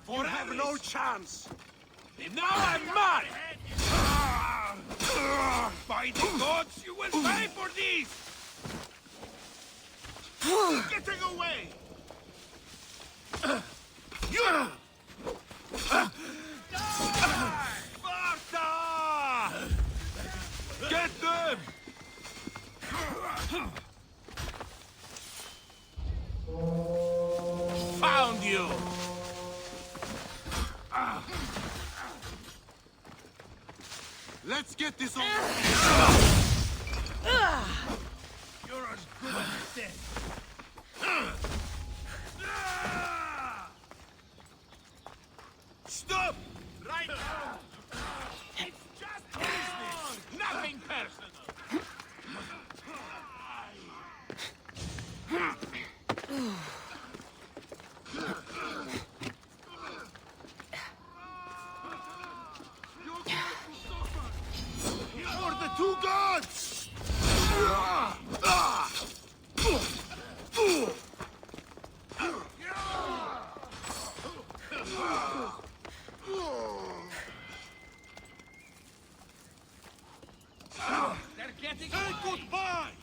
S8: You have no chance! And now I'm mad! By the gods, you will pay for this! Getting away! Sparta! Get them! Found you! Let's get this over. You're as good as dead. Stop! Right now! It's just business! Nothing personal! For the two gods! They're getting Say goodbye!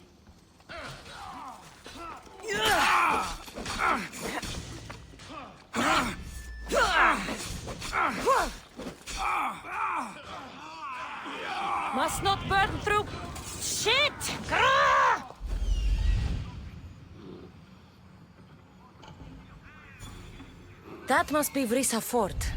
S10: Must not burn through... Shit!
S2: That must be Vrisa Fort.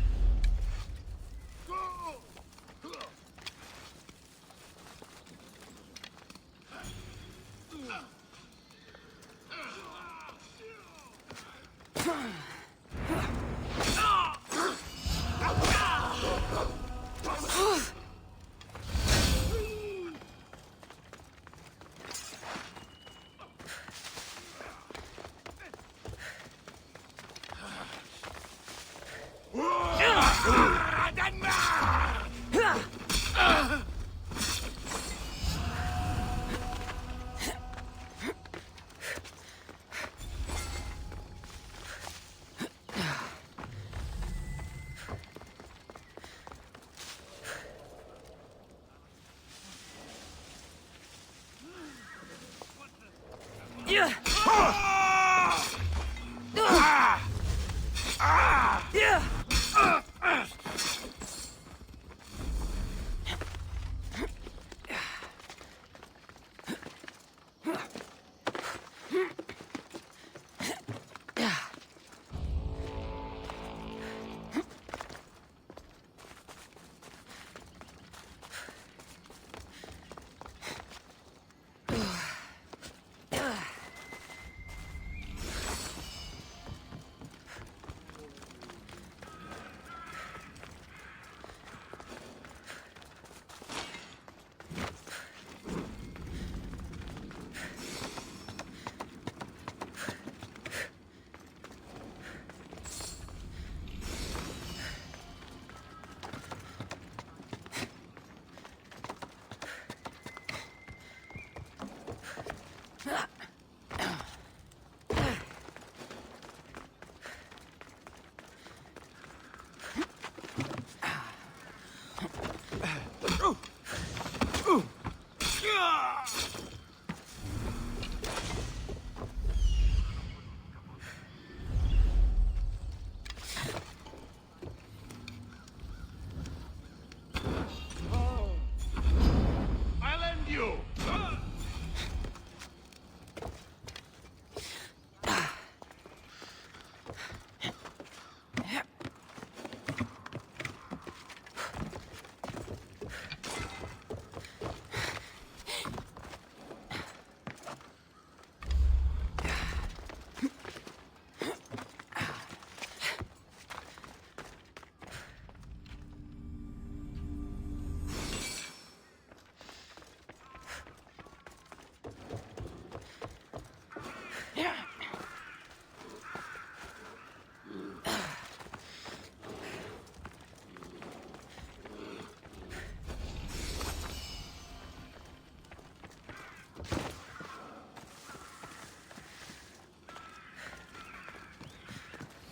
S8: I'll end you!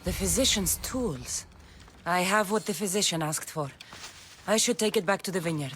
S2: The physician's tools. I have what the physician asked for. I should take it back to the vineyard.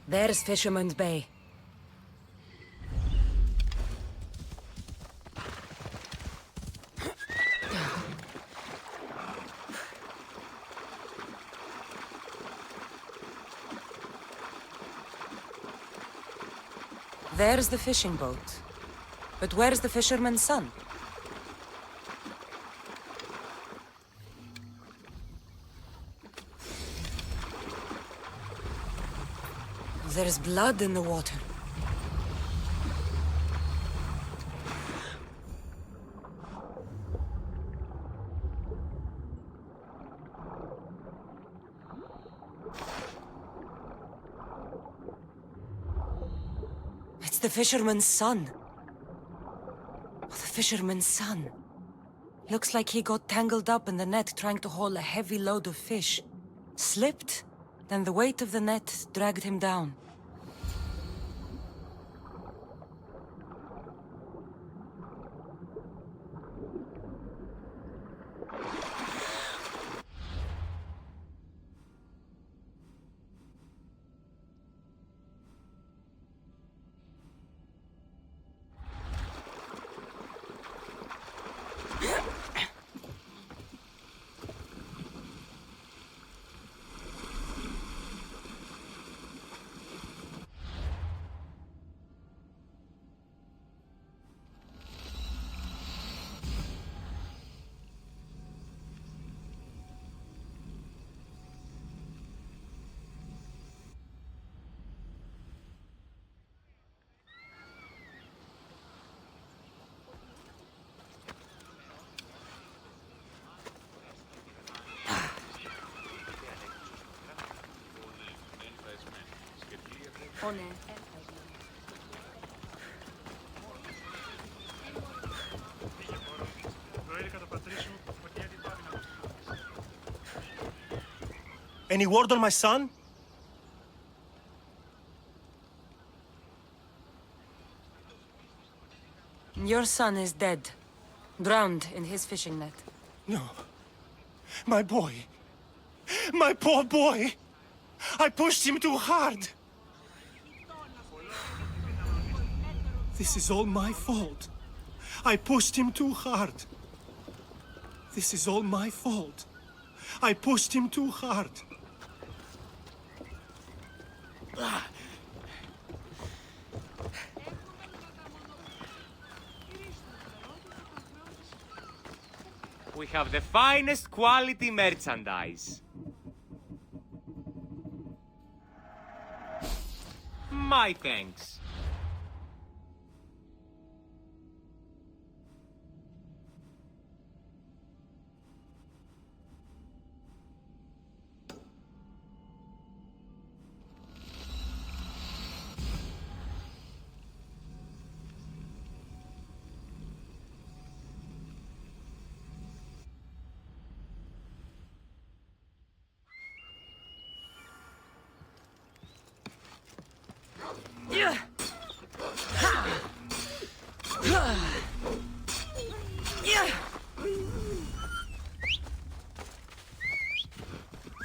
S2: There's Fisherman's Bay. There's the fishing boat. But where's the fisherman's son? There's blood in the water. the fisherman's son. The fisherman's son. Looks like he got tangled up in the net trying to haul a heavy load of fish. Slipped, then the weight of the net dragged him down.
S7: Any word on my son?
S2: Your son is dead. Drowned in his fishing net.
S7: No. My boy. My poor boy. I pushed him too hard. This is all my fault. I pushed him too hard. This is all my fault. I pushed him too hard.
S14: We have the finest quality merchandise. My thanks.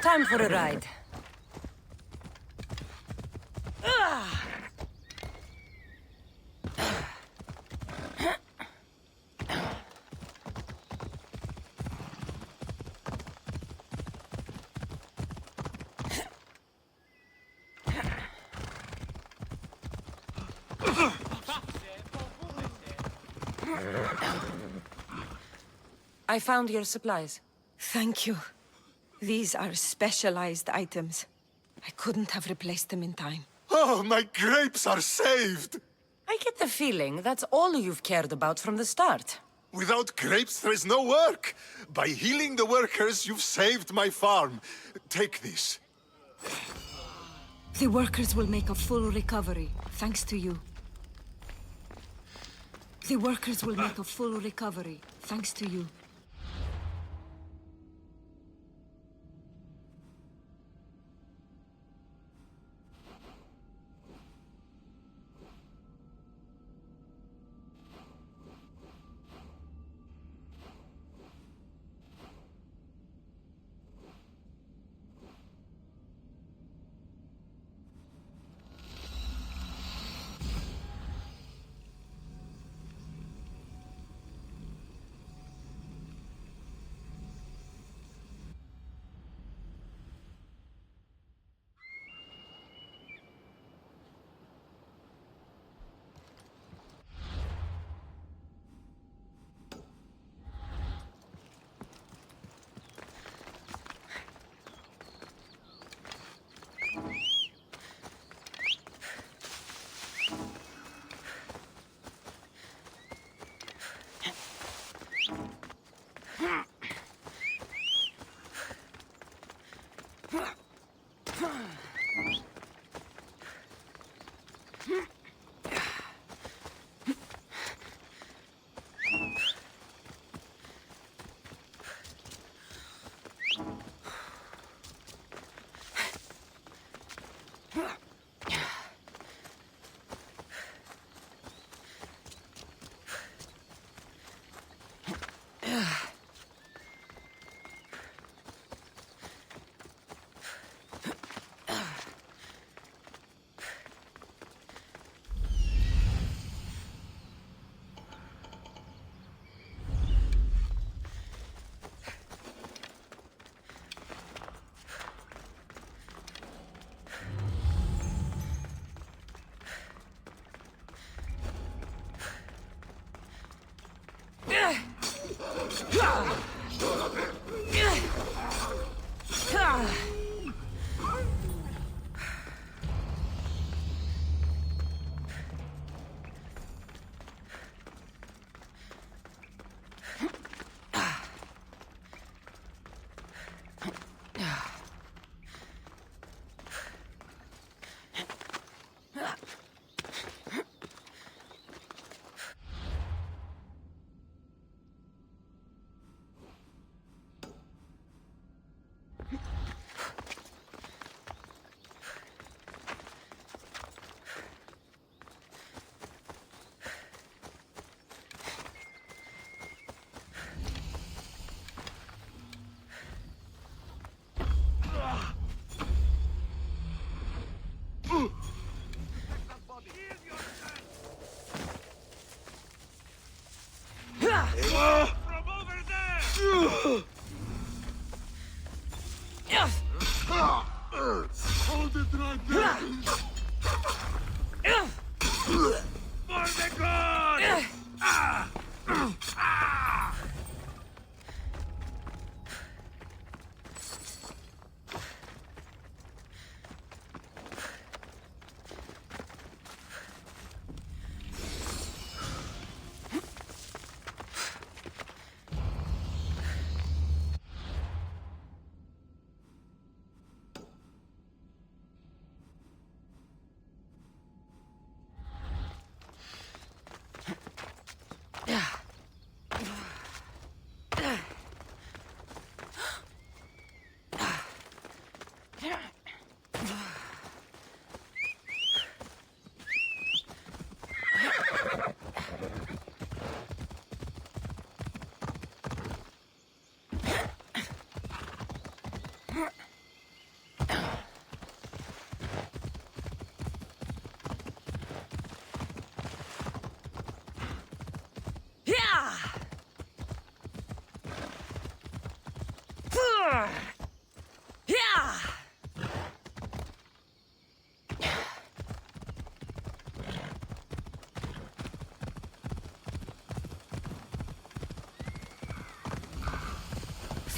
S2: Time for a ride. I found your supplies.
S10: Thank you. These are specialized items. I couldn't have replaced them in time.
S9: Oh, my grapes are saved!
S2: I get the feeling that's all you've cared about from the start.
S9: Without grapes, there is no work. By healing the workers, you've saved my farm. Take this.
S10: The workers will make a full recovery, thanks to you. The workers will make a full recovery, thanks to you.
S8: Hold it right there! For the gods!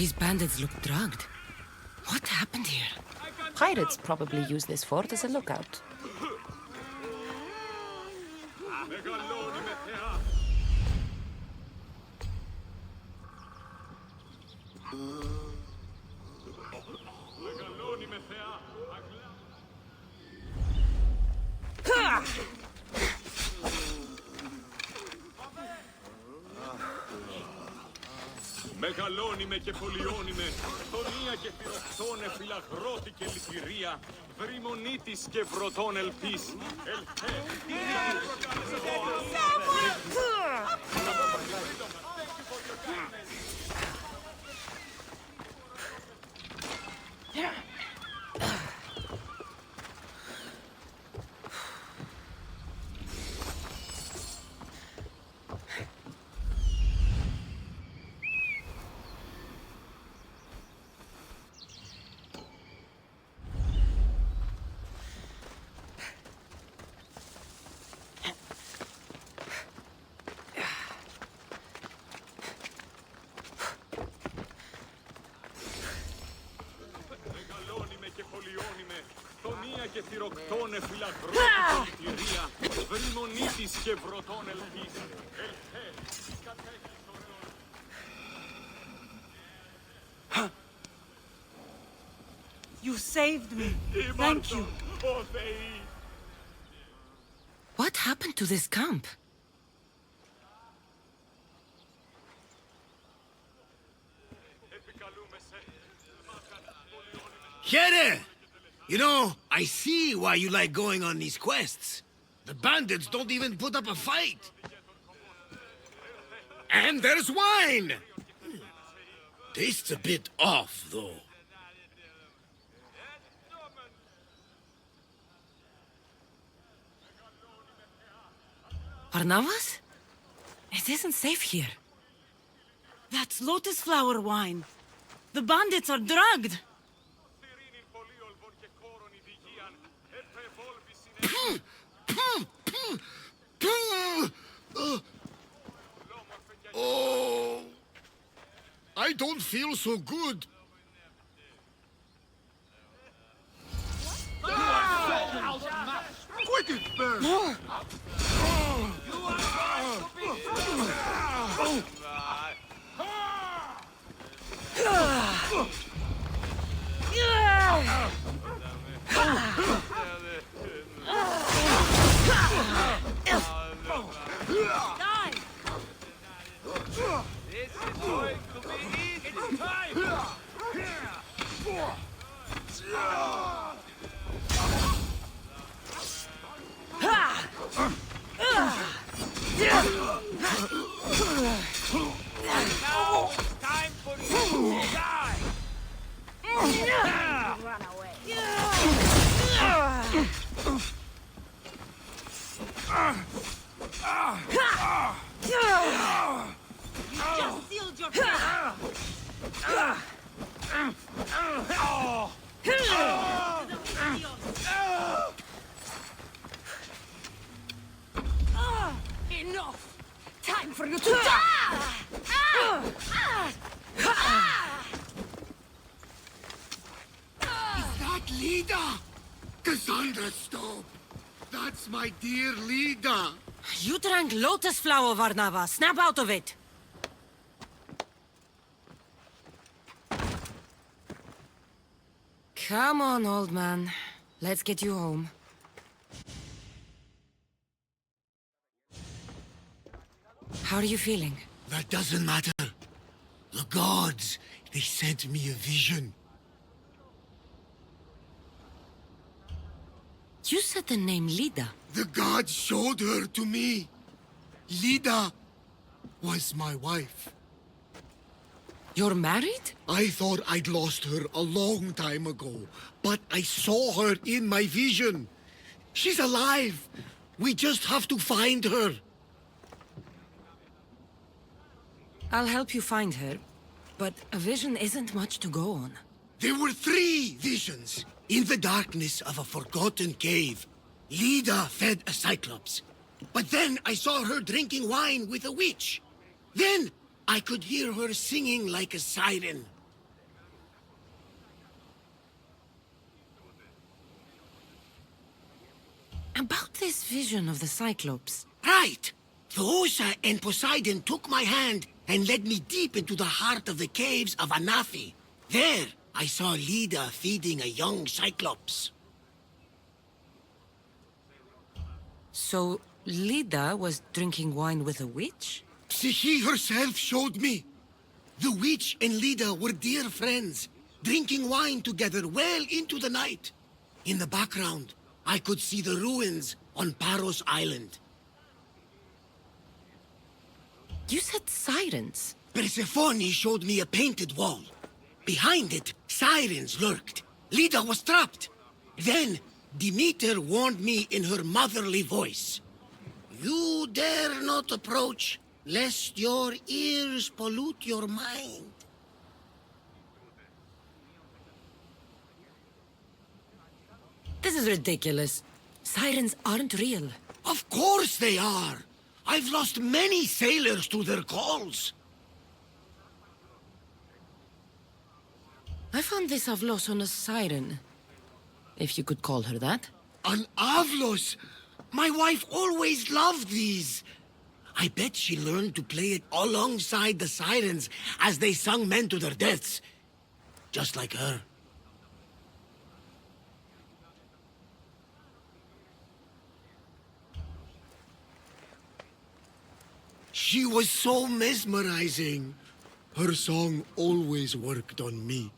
S2: These bandits look drugged. What happened here?
S15: Pirates probably use this fort as a lookout.
S8: Μεγαλώνει και πολιώνει με, τονία και πυροκτώνε φυλαγρώτη και λυπηρία, βρυμονίτης και βρωτών ελπίς. Και θυροκτώνε φυλαγρώτη και λυπηρία, βρυμονίτης και βρωτών ελπίς.
S2: You saved me. Thank you. What happened to this camp?
S3: Here! You know, I see why you like going on these quests. The bandits don't even put up a fight. And there's wine!
S16: Tastes a bit off, though.
S2: Barnabas? It isn't safe here.
S17: That's lotus flower wine. The bandits are drugged.
S16: Oh, I don't feel so good.
S6: Quick it, burn!
S4: This is going to be easy. It's time. Now it's time for you to die. Run away.
S17: You just sealed your fate.
S2: Enough! Time for you to die!
S16: Is that Lida? Cassandra, stop! That's my dear Lida!
S2: You drank lotus flower, Varnava. Snap out of it! Come on, old man. Let's get you home. How are you feeling?
S16: That doesn't matter. The gods, they sent me a vision.
S2: You said the name Lida.
S16: The gods showed her to me. Lida was my wife.
S2: You're married?
S16: I thought I'd lost her a long time ago, but I saw her in my vision. She's alive. We just have to find her.
S2: I'll help you find her, but a vision isn't much to go on.
S16: There were 3 visions. In the darkness of a forgotten cave, Lida fed a cyclops. But then I saw her drinking wine with a witch. Then I could hear her singing like a siren.
S2: About this vision of the Cyclops.
S16: Right! Theosa and Poseidon took my hand and led me deep into the heart of the caves of Anafi. There, I saw Lida feeding a young Cyclops.
S2: So, Lida was drinking wine with a witch?
S16: She herself showed me. The witch and Lida were dear friends, drinking wine together well into the night. In the background, I could see the ruins on Paros Island.
S2: You said sirens.
S16: Persephone showed me a painted wall. Behind it, sirens lurked. Lida was trapped. Then, Demeter warned me in her motherly voice. You dare not approach, lest your ears pollute your mind.
S2: This is ridiculous. Sirens aren't real.
S16: Of course they are. I've lost many sailors to their calls.
S2: I found this Avlos on a siren. If you could call her that.
S16: An Avlos? My wife always loved these. I bet she learned to play it alongside the sirens as they sung men to their deaths. Just like her. She was so mesmerizing. Her song always worked on me.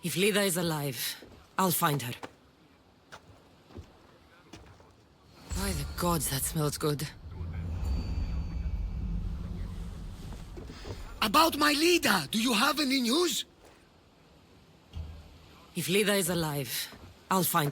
S2: If Lida is alive, I'll find her. By the gods, that smells good.
S16: About my leader, do you have any news?
S17: If Lida is alive, I'll find...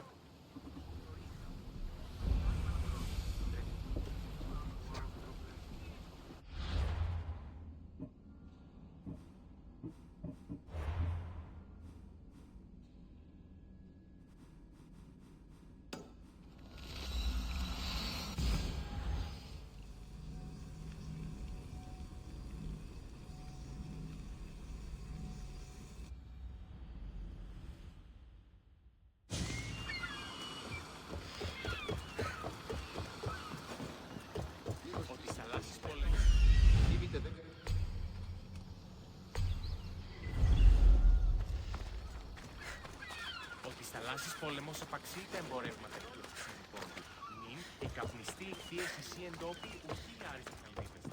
S14: Θαλάσσης πόλεμος επαξεί τα εμπορεύματα και στην πόλη. Νυν, η καπνιστή ηχθείες εσύ εντόπι, ουκή άριστο χαλμίδες.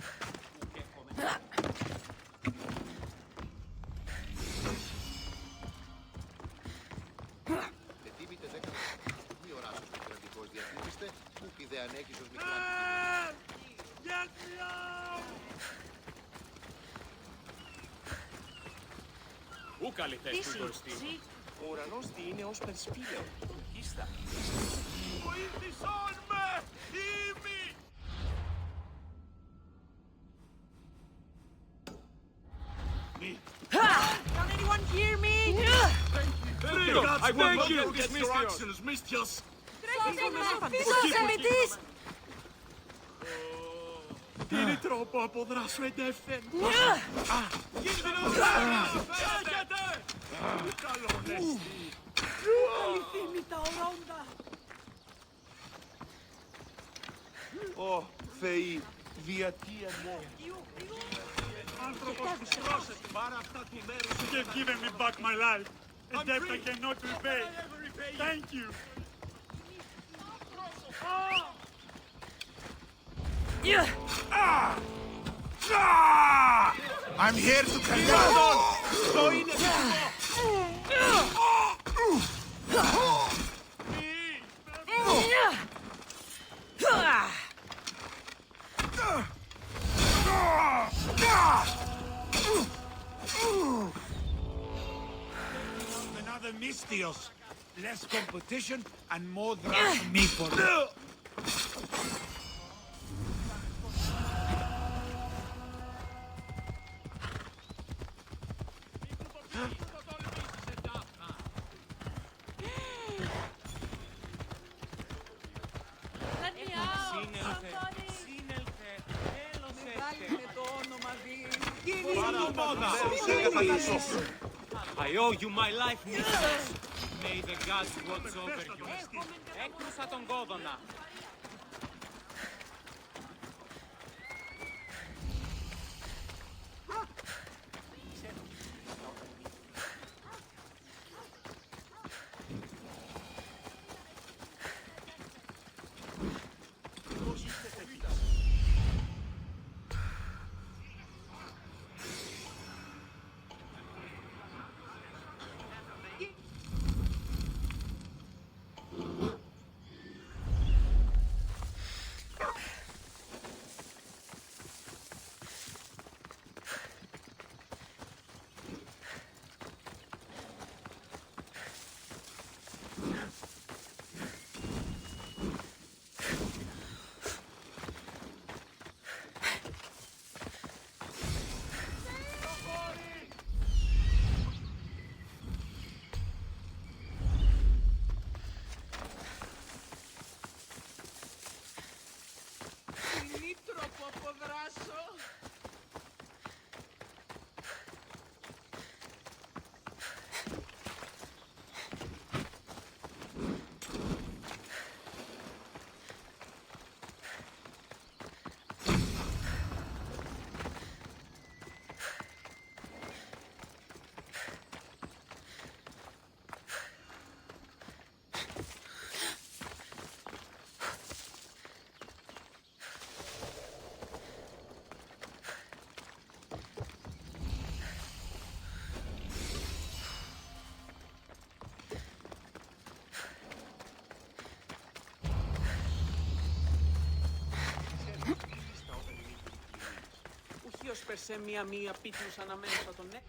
S14: Ουκ έχουμε...
S18: Ετοίμητε 10 μη οράσος του κρατικός διατήρηστε, ουκ ιδε ανέχεις ως μικράντη.
S8: Get me out!
S14: Ου καλή θέση του κοριστή.
S6: Ο ουρανός διήνε ως περσπήλαιο.
S14: Ίστα.
S8: Βοήθησόν με! Ήμι!
S12: Can anyone hear me?
S8: I will not get distractions, Mistios!
S12: Σώσε με τις!
S8: Τι είναι τρόπο αποδράσου εντεύθεν! Κίνδυνος! Φεύγετε! Καλόν εστι!
S12: Αληθήνη τα ορόντα!
S6: Ω, Θεοί, διατίανε!
S8: Άνθρωπος που πρόσεχε πάρα αυτά τη μέρα σου. You have given me back my life. A debt I cannot repay. Thank you.
S3: I'm here to condemn.
S8: Το είναι
S3: Another Mistios. Less competition and more drag for me for
S12: Let me out! Somebody! Βγάλετε το όνομα
S14: I owe you my life, Mistios. May the gods watch over you. Έκρουσα τον κόδωνα.
S12: έπεσε μία πίτιους ανάμεσα τον νέο.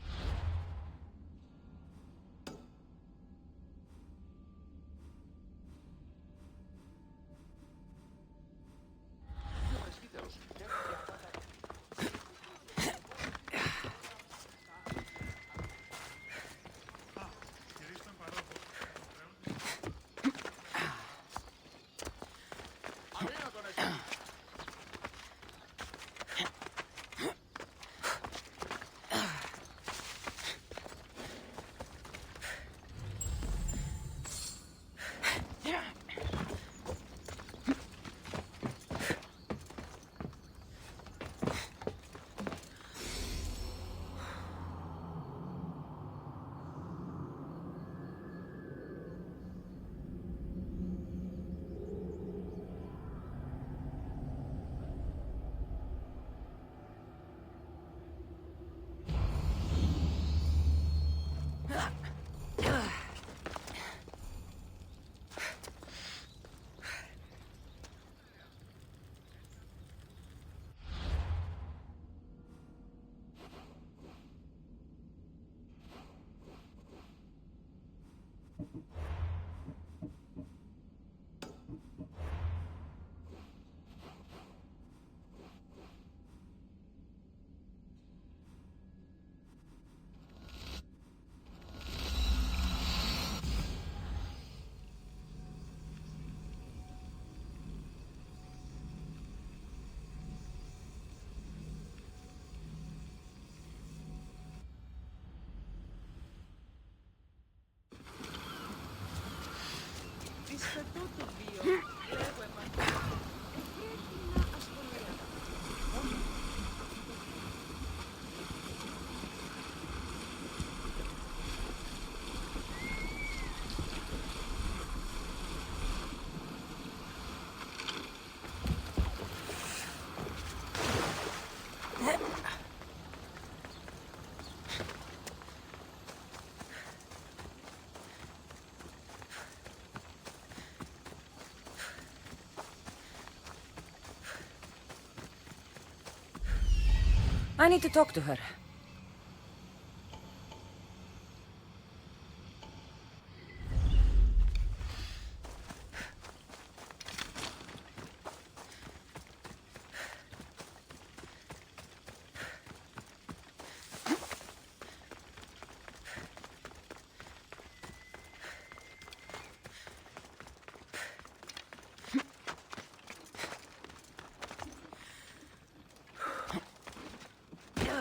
S12: Δισπετώ το βίο, λέγω επανέλθω. Πρέπει να ασχολιάσω.
S2: I need to talk to her.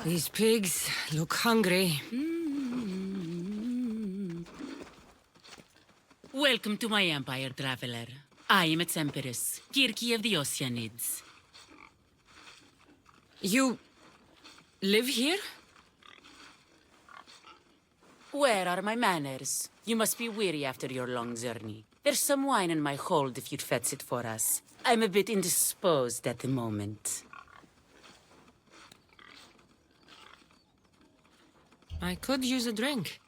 S2: These pigs look hungry.
S11: Welcome to my empire, traveler. I am its empress, Kirki of the Oceanids.
S2: You live here?
S11: Where are my manners? You must be weary after your long journey. There's some wine in my hold if you'd fetch it for us. I'm a bit indisposed at the moment.
S2: I could use a drink.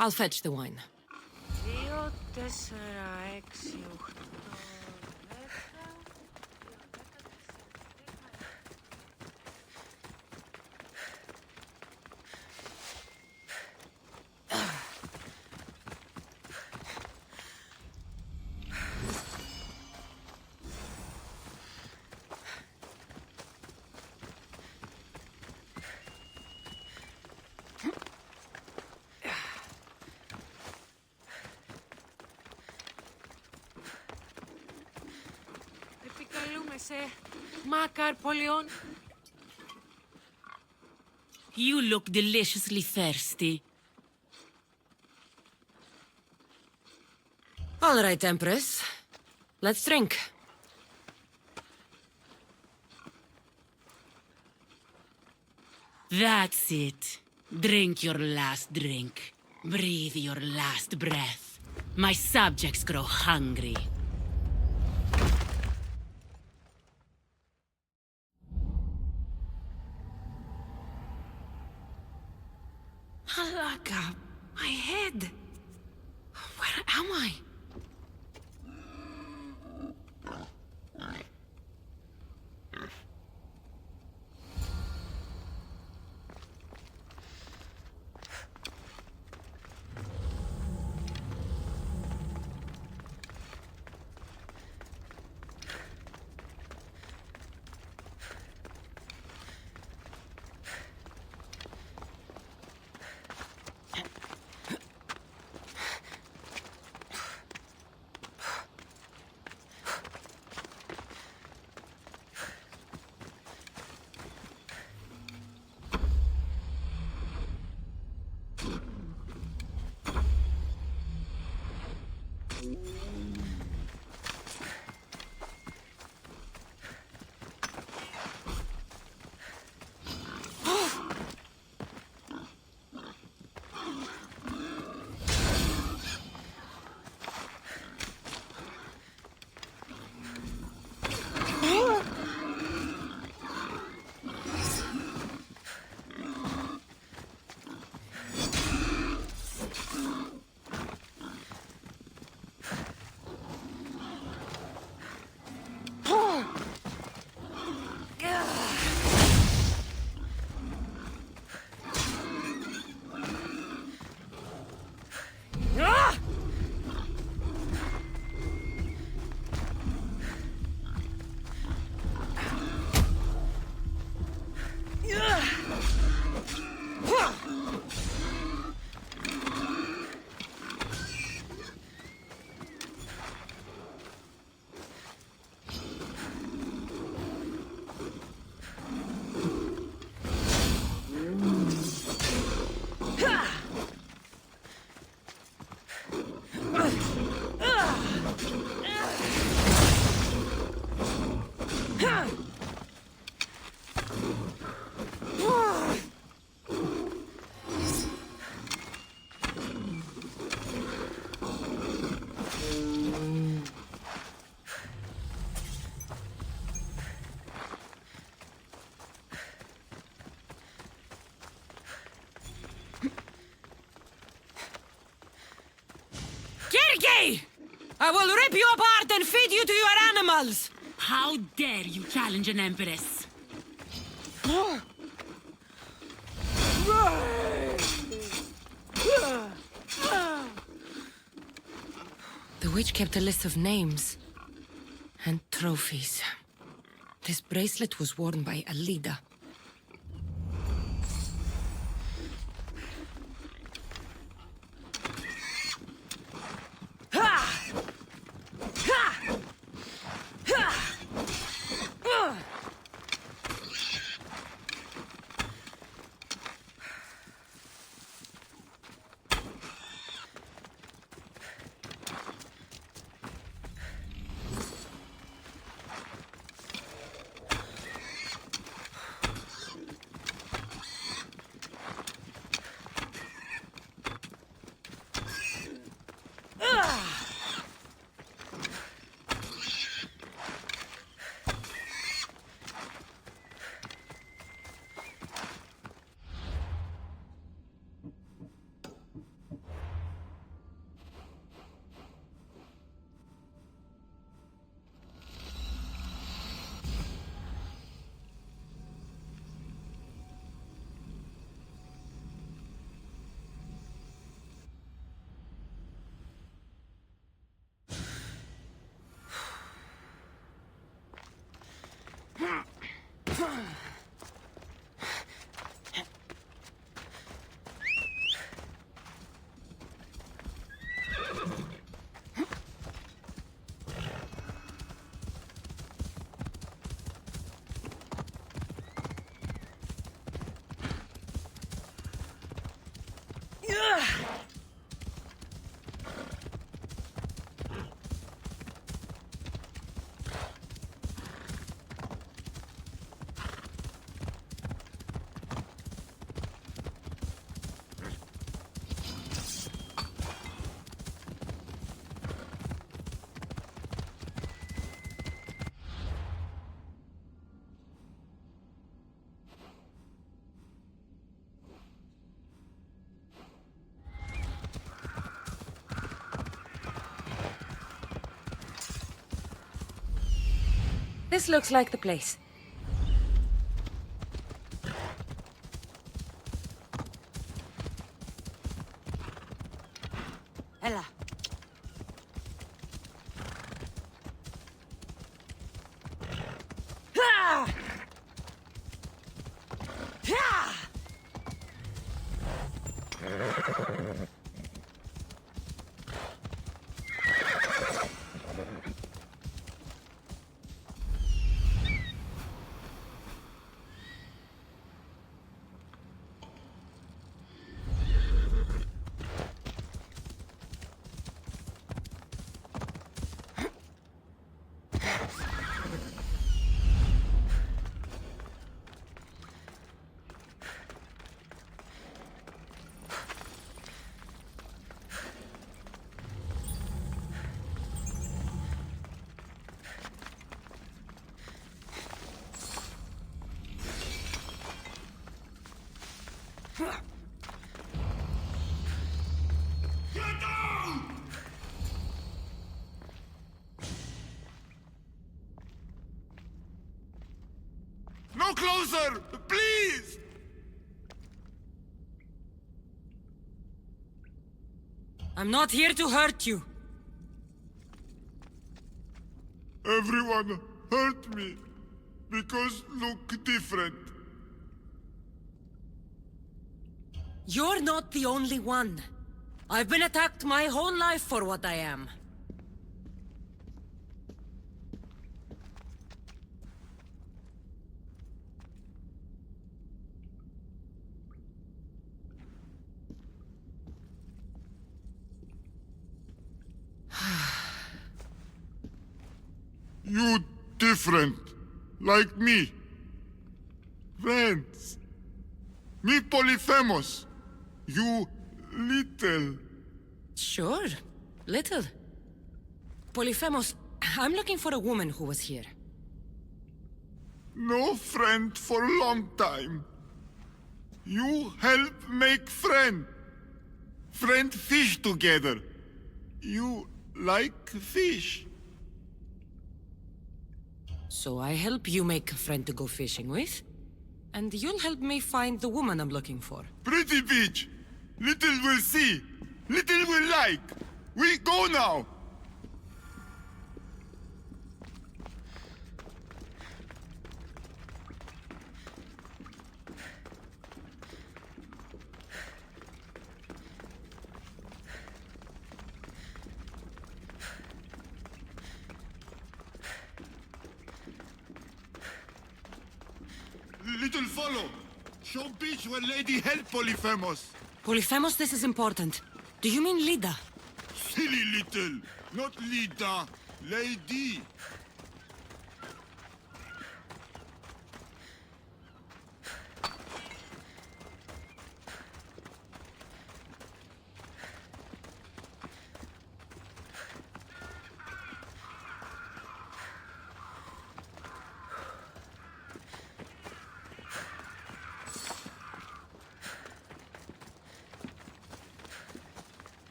S2: I'll fetch the wine.
S10: 2, 4, 6, 8, 10. Makar Polion.
S11: You look deliciously thirsty.
S2: All right, Empress. Let's drink.
S11: That's it. Drink your last drink. Breathe your last breath. My subjects grow hungry.
S2: Alaka, my head. Where am I? Tricky! I will rip you apart and feed you to your animals!
S11: How dare you challenge an empress?
S2: The witch kept a list of names and trophies. This bracelet was worn by a leader. This looks like the place. Ella. Ah! Ah!
S6: No closer! Please!
S2: I'm not here to hurt you.
S6: Everyone hurt me because look different.
S2: You're not the only one. I've been attacked my whole life for what I am.
S6: You different, like me. Friends. Me Polyphemus. You little.
S2: Sure, little. Polyphemus, I'm looking for a woman who was here.
S6: No friend for a long time. You help make friend. Friend fish together. You like fish?
S2: So I help you make a friend to go fishing with, and you'll help me find the woman I'm looking for.
S6: Pretty bitch! Little will see, little will like. We go now! Little follow. Show bitch where lady help Polyphemus.
S2: Polyphemus, this is important. Do you mean Lida?
S6: Silly little. Not Lida. Lady.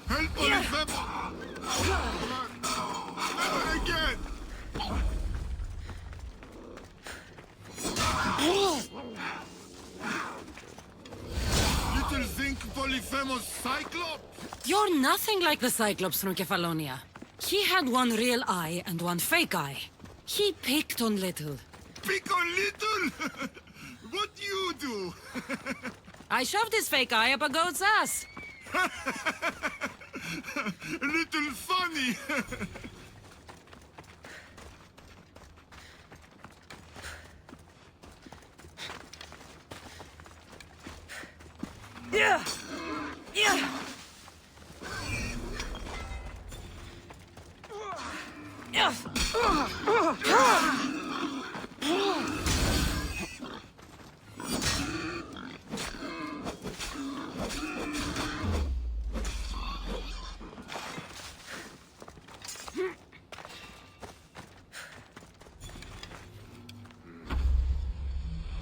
S6: Help Polyphemus! Never again! Little think Polyphemus Cyclops?
S2: You're nothing like the Cyclops from Kefalonia. He had one real eye and one fake eye. He picked on Little.
S6: Pick on Little? What you do?
S2: I shoved his fake eye up a goat's ass.
S6: Little funny.
S2: Yeah. Yeah.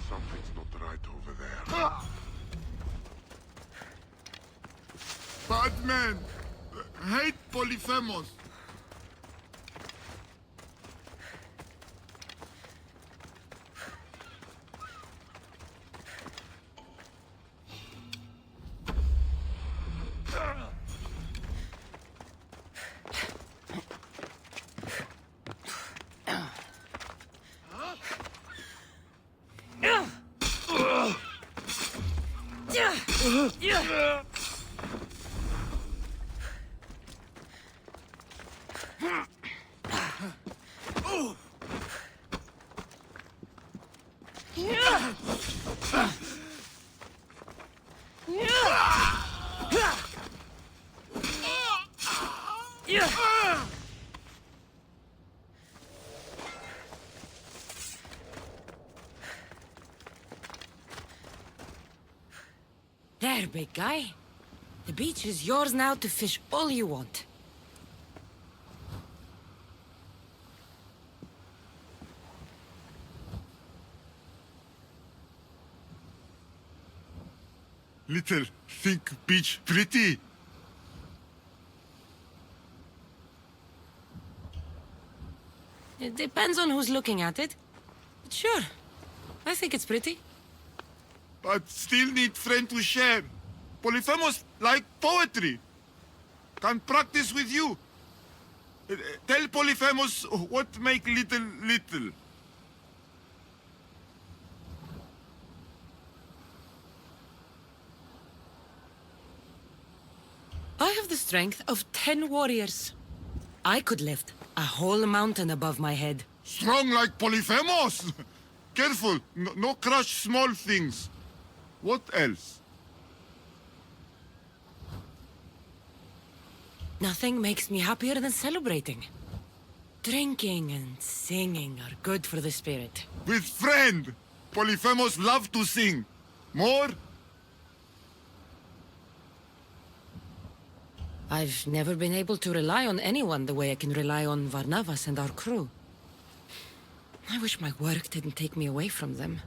S6: Something's not right over there. Bad man! Hate Polyphemus! There, big guy. The beach is yours now to fish all you want. Little think beach pretty.
S2: It depends on who's looking at it. But sure, I think it's pretty.
S6: But still need friend to share. Polyphemus like poetry. Can practice with you. Tell Polyphemus what make little little.
S2: I have the strength of 10 warriors. I could lift a whole mountain above my head.
S6: Strong like Polyphemus! Careful, no crush small things. What else?
S2: Nothing makes me happier than celebrating. Drinking and singing are good for the spirit.
S6: With friend! Polyphemus love to sing. More?
S2: I've never been able to rely on anyone the way I can rely on Varnavas and our crew. I wish my work didn't take me away from them.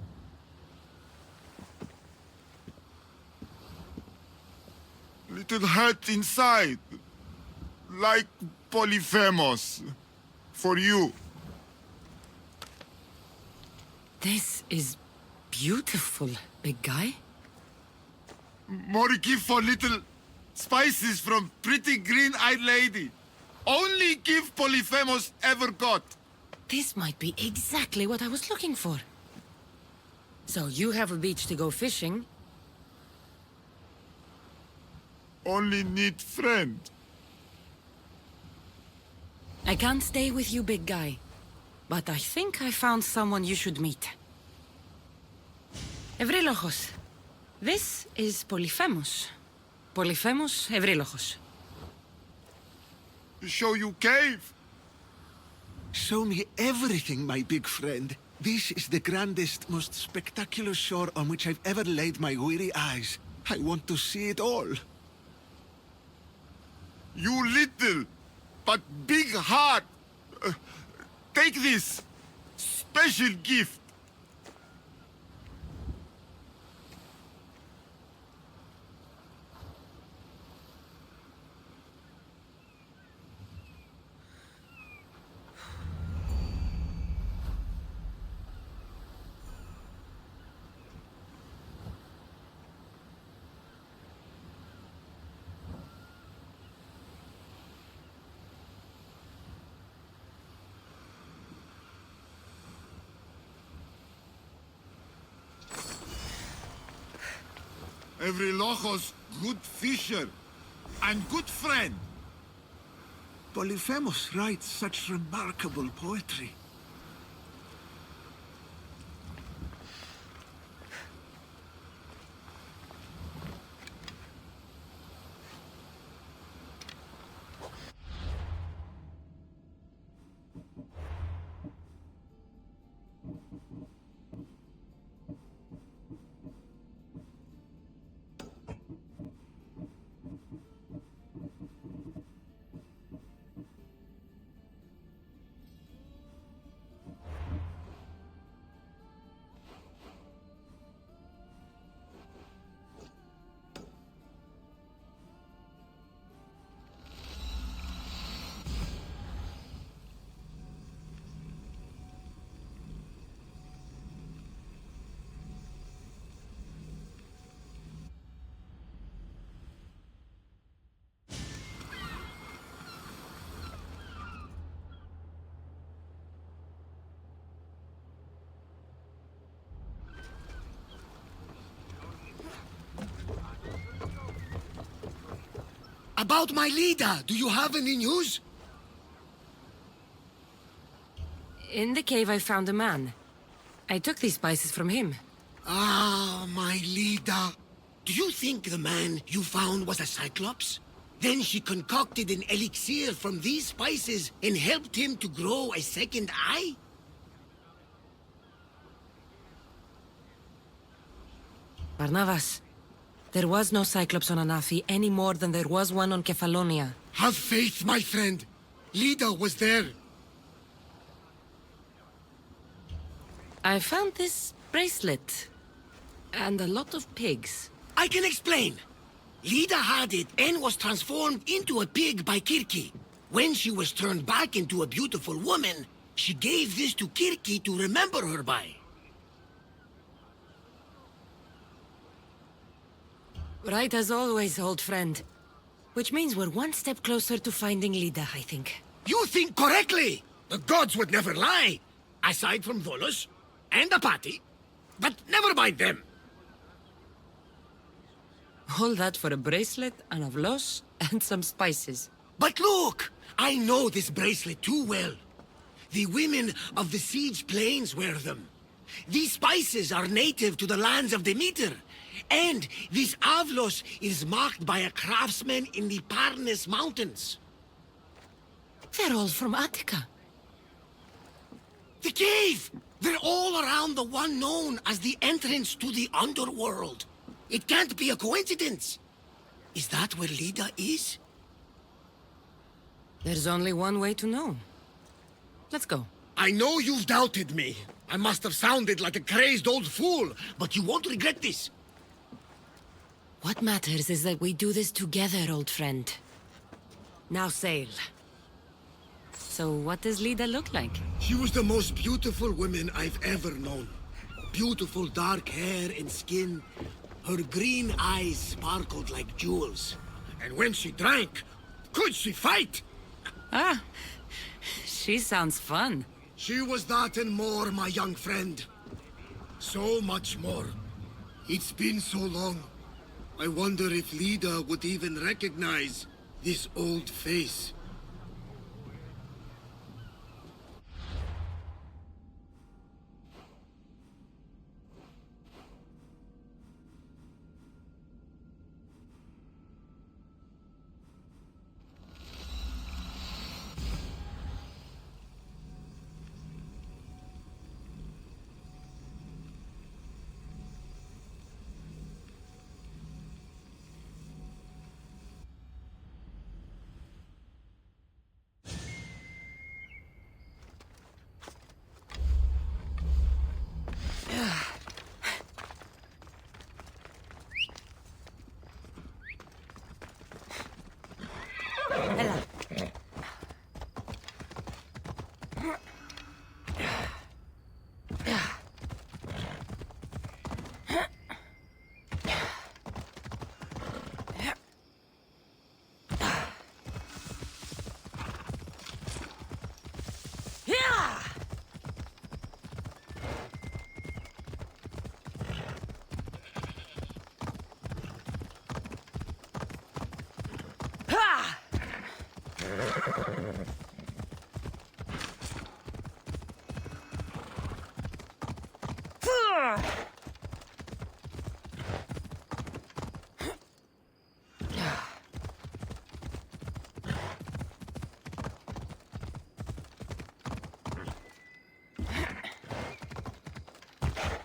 S6: Little hurt inside. Like Polyphemus. For you.
S2: This is beautiful, big guy.
S6: More gift for little spices from pretty green-eyed lady. Only gift Polyphemus ever got.
S2: This might be exactly what I was looking for. So you have a beach to go fishing.
S6: Only need friend.
S2: I can't stay with you, big guy. But I think I found someone you should meet. Evrilogos. This is Polyphemus. Polyphemus Evrilogos.
S6: Show you cave.
S9: Show me everything, my big friend. This is the grandest, most spectacular shore on which I've ever laid my weary eyes. I want to see it all.
S6: You little, but big heart. Take this. Special gift. Evrilogos, good fisher and good friend.
S9: Polyphemus writes such remarkable poetry.
S16: About my leader, do you have any news?
S2: In the cave I found a man. I took these spices from him.
S16: Ah, my leader. Do you think the man you found was a Cyclops? Then she concocted an elixir from these spices and helped him to grow a second eye?
S2: Barnabas, there was no Cyclops on Anafi any more than there was one on Kefalonia.
S16: Have faith, my friend. Lida was there.
S2: I found this bracelet. And a lot of pigs.
S16: I can explain. Lida had it and was transformed into a pig by Kirki. When she was turned back into a beautiful woman, she gave this to Kirki to remember her by.
S2: Right as always, old friend. Which means we're one step closer to finding Lida, I think.
S16: You think correctly! The gods would never lie! Aside from Volos and Apati. But never mind them!
S2: All that for a bracelet, an avlos, and some spices.
S16: But look! I know this bracelet too well. The women of the Siege Plains wear them. These spices are native to the lands of Demeter, And this Avlos is marked by a craftsman in the Parnes Mountains.
S17: They're all from Attica.
S16: The cave! They're all around the one known as the entrance to the underworld. It can't be a coincidence. Is that where Lida is?
S2: There's only one way to know. Let's go.
S16: I know you've doubted me. I must have sounded like a crazed old fool, but you won't regret this.
S2: What matters is that we do this together, old friend. Now sail. So what does Lida look like?
S16: She was the most beautiful woman I've ever known. Beautiful dark hair and skin. Her green eyes sparkled like jewels. And when she drank, could she fight?
S2: Ah, she sounds fun.
S16: She was that and more, my young friend. So much more. It's been so long. I wonder if Lida would even recognize this old face.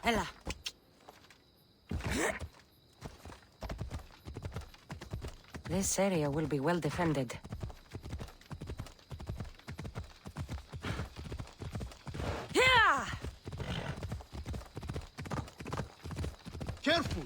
S2: Ella. This area will be well defended.
S18: Careful!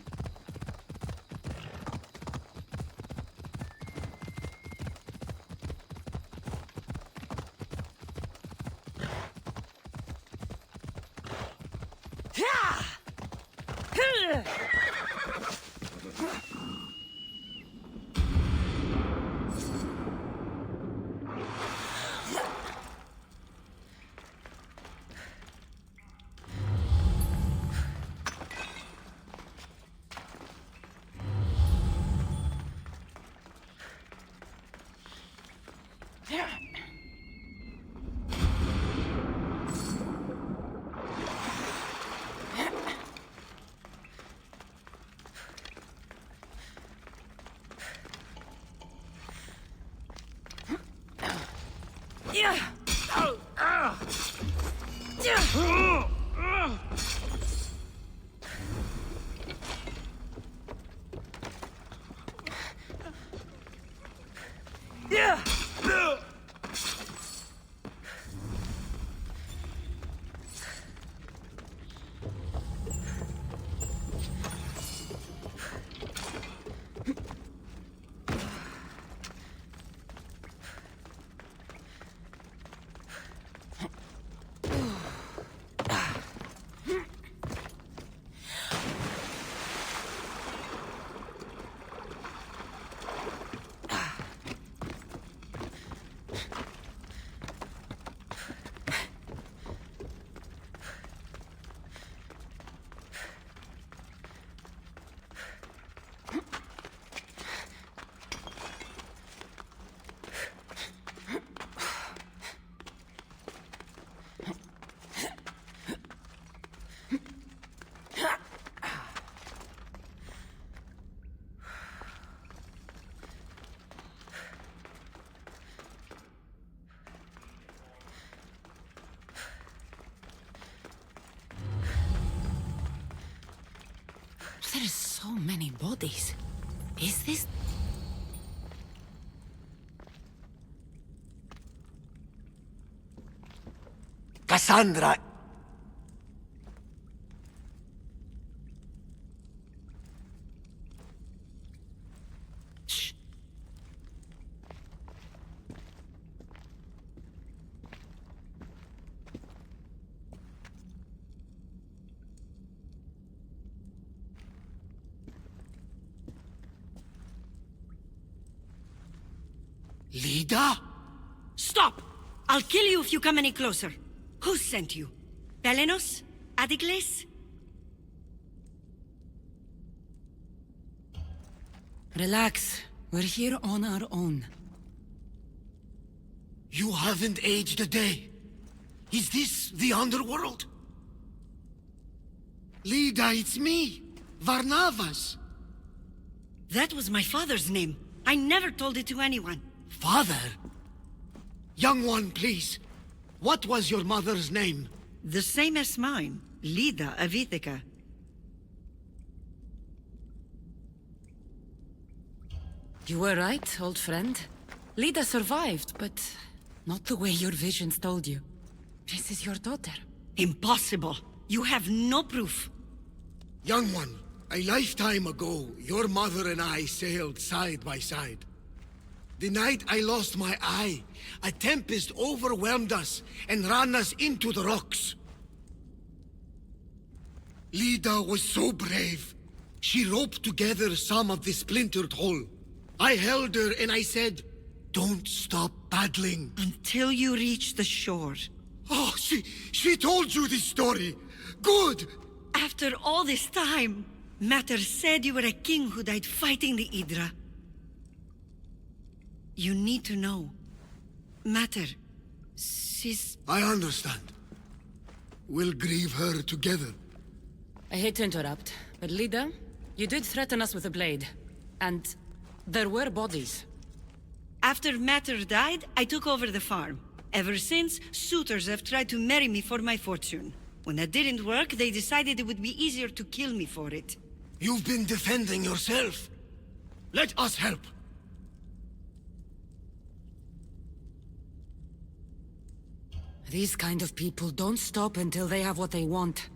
S15: There are so many bodies. Is this...
S16: Cassandra! Shh. Lida?
S17: Stop! I'll kill you if you come any closer. Who sent you? Pelenos? Adigles?
S2: Relax. We're here on our own.
S16: You haven't aged a day. Is this the underworld? Lida, it's me, Varnavas.
S17: That was my father's name. I never told it to anyone.
S16: Father? Young one, please. What was your mother's name?
S17: The same as mine. Lida Avitica.
S2: You were right, old friend. Lida survived, but not the way your visions told you. This is your daughter.
S17: Impossible. You have no proof.
S16: Young one, a lifetime ago, your mother and I sailed side by side. The night I lost my eye, a tempest overwhelmed us and ran us into the rocks. Lida was so brave. She roped together some of the splintered hull. I held her and I said, "Don't stop paddling."
S17: Until you reach the shore.
S16: Oh, she told you this story. Good!
S17: After all this time, Mater said you were a king who died fighting the Hydra. You need to know. Mater, she's...
S16: I understand. We'll grieve her together.
S2: I hate to interrupt, but Lida, you did threaten us with a blade. And there were bodies.
S17: After Mater died, I took over the farm. Ever since, suitors have tried to marry me for my fortune. When that didn't work, they decided it would be easier to kill me for it.
S16: You've been defending yourself. Let us help.
S2: These kind of people don't stop until they have what they want.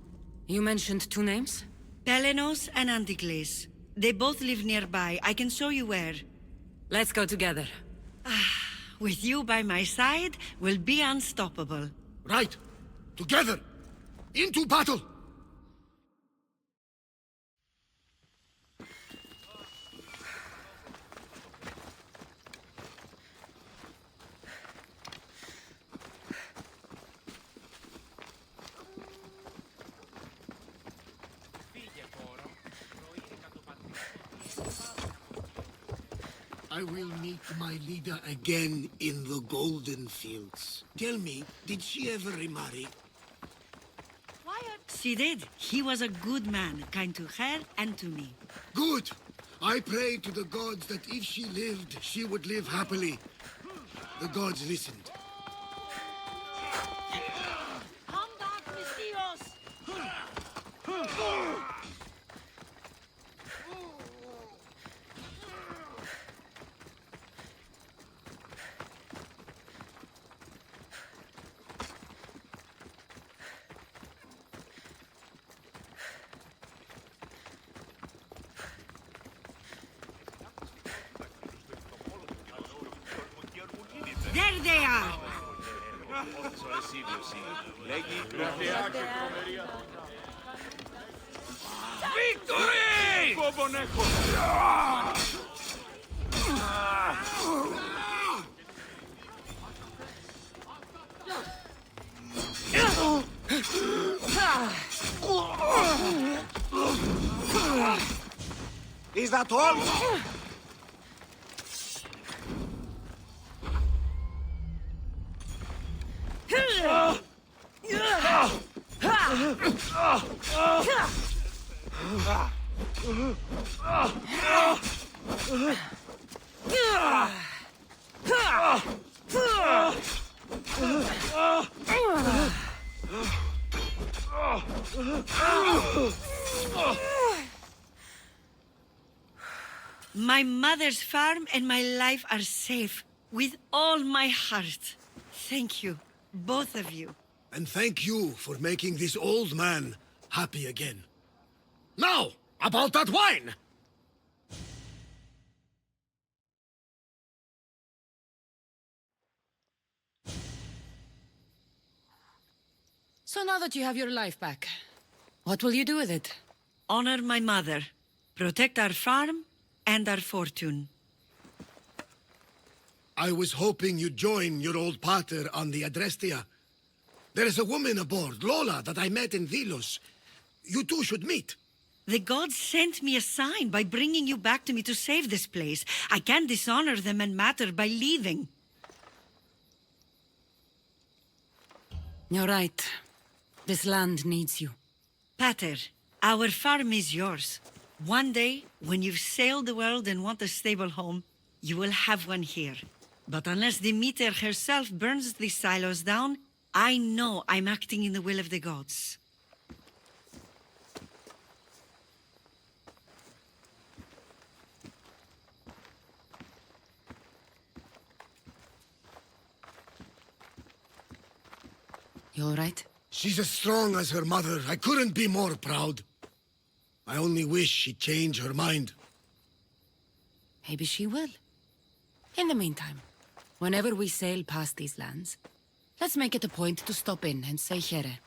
S2: You mentioned two names?
S17: Pelenos and Antigles. They both live nearby. I can show you where.
S2: Let's go together.
S17: With you by my side, we'll be unstoppable.
S16: Right. Together. Into battle! I will meet my leader again in the Golden Fields. Tell me, did she ever remarry?
S17: She did. He was a good man, kind to her and to me.
S16: Good! I prayed to the gods that if she lived, she would live happily. The gods listened.
S17: Come back, Mistios! There they are!
S8: Victory!
S3: Is that all?
S17: My mother's farm and my life are safe. With all my heart. Thank you, both of you.
S16: And thank you for making this old man happy again. Now, about that wine!
S2: So now that you have your life back, what will you do with it?
S17: Honor my mother. Protect our farm and our fortune.
S16: I was hoping you'd join your old pater on the Adrestia. There is a woman aboard, Lola, that I met in Vilos. You two should meet.
S17: The gods sent me a sign by bringing you back to me to save this place. I can't dishonor them and Mater by leaving.
S2: You're right. This land needs you.
S17: Pater, our farm is yours. One day, when you've sailed the world and want a stable home, you will have one here. But unless Demeter herself burns these silos down, I know I'm acting in the will of the gods.
S2: You all right?
S16: She's as strong as her mother. I couldn't be more proud. I only wish she'd change her mind.
S2: Maybe she will. In the meantime, whenever we sail past these lands, let's make it a point to stop in and say here.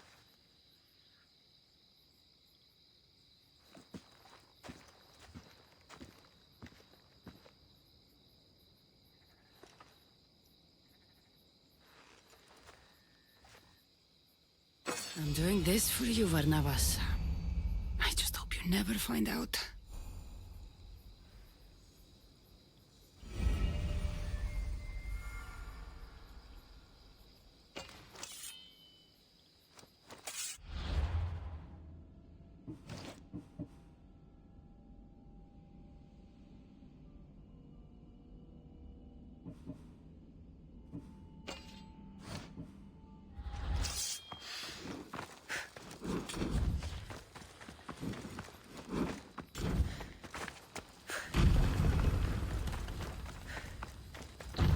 S2: I'm doing this for you, Varnavas. I just hope you never find out.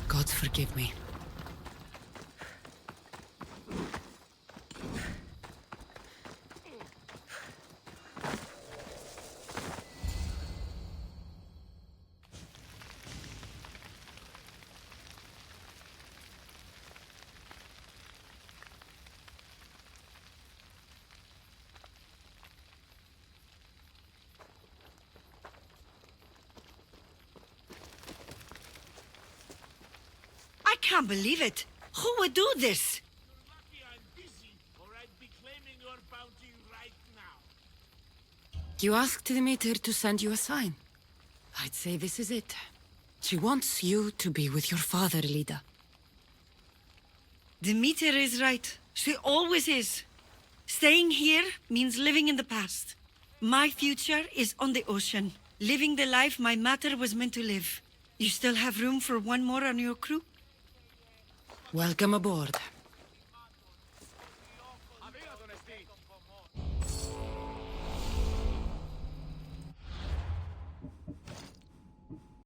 S2: God forgive me.
S17: I can't believe it. Who would do this?
S2: You asked Demeter to send you a sign. I'd say this is it. She wants you to be with your father, Lida.
S17: Demeter is right. She always is. Staying here means living in the past. My future is on the ocean, living the life my mater was meant to live. You still have room for one more on your crew?
S2: Welcome aboard.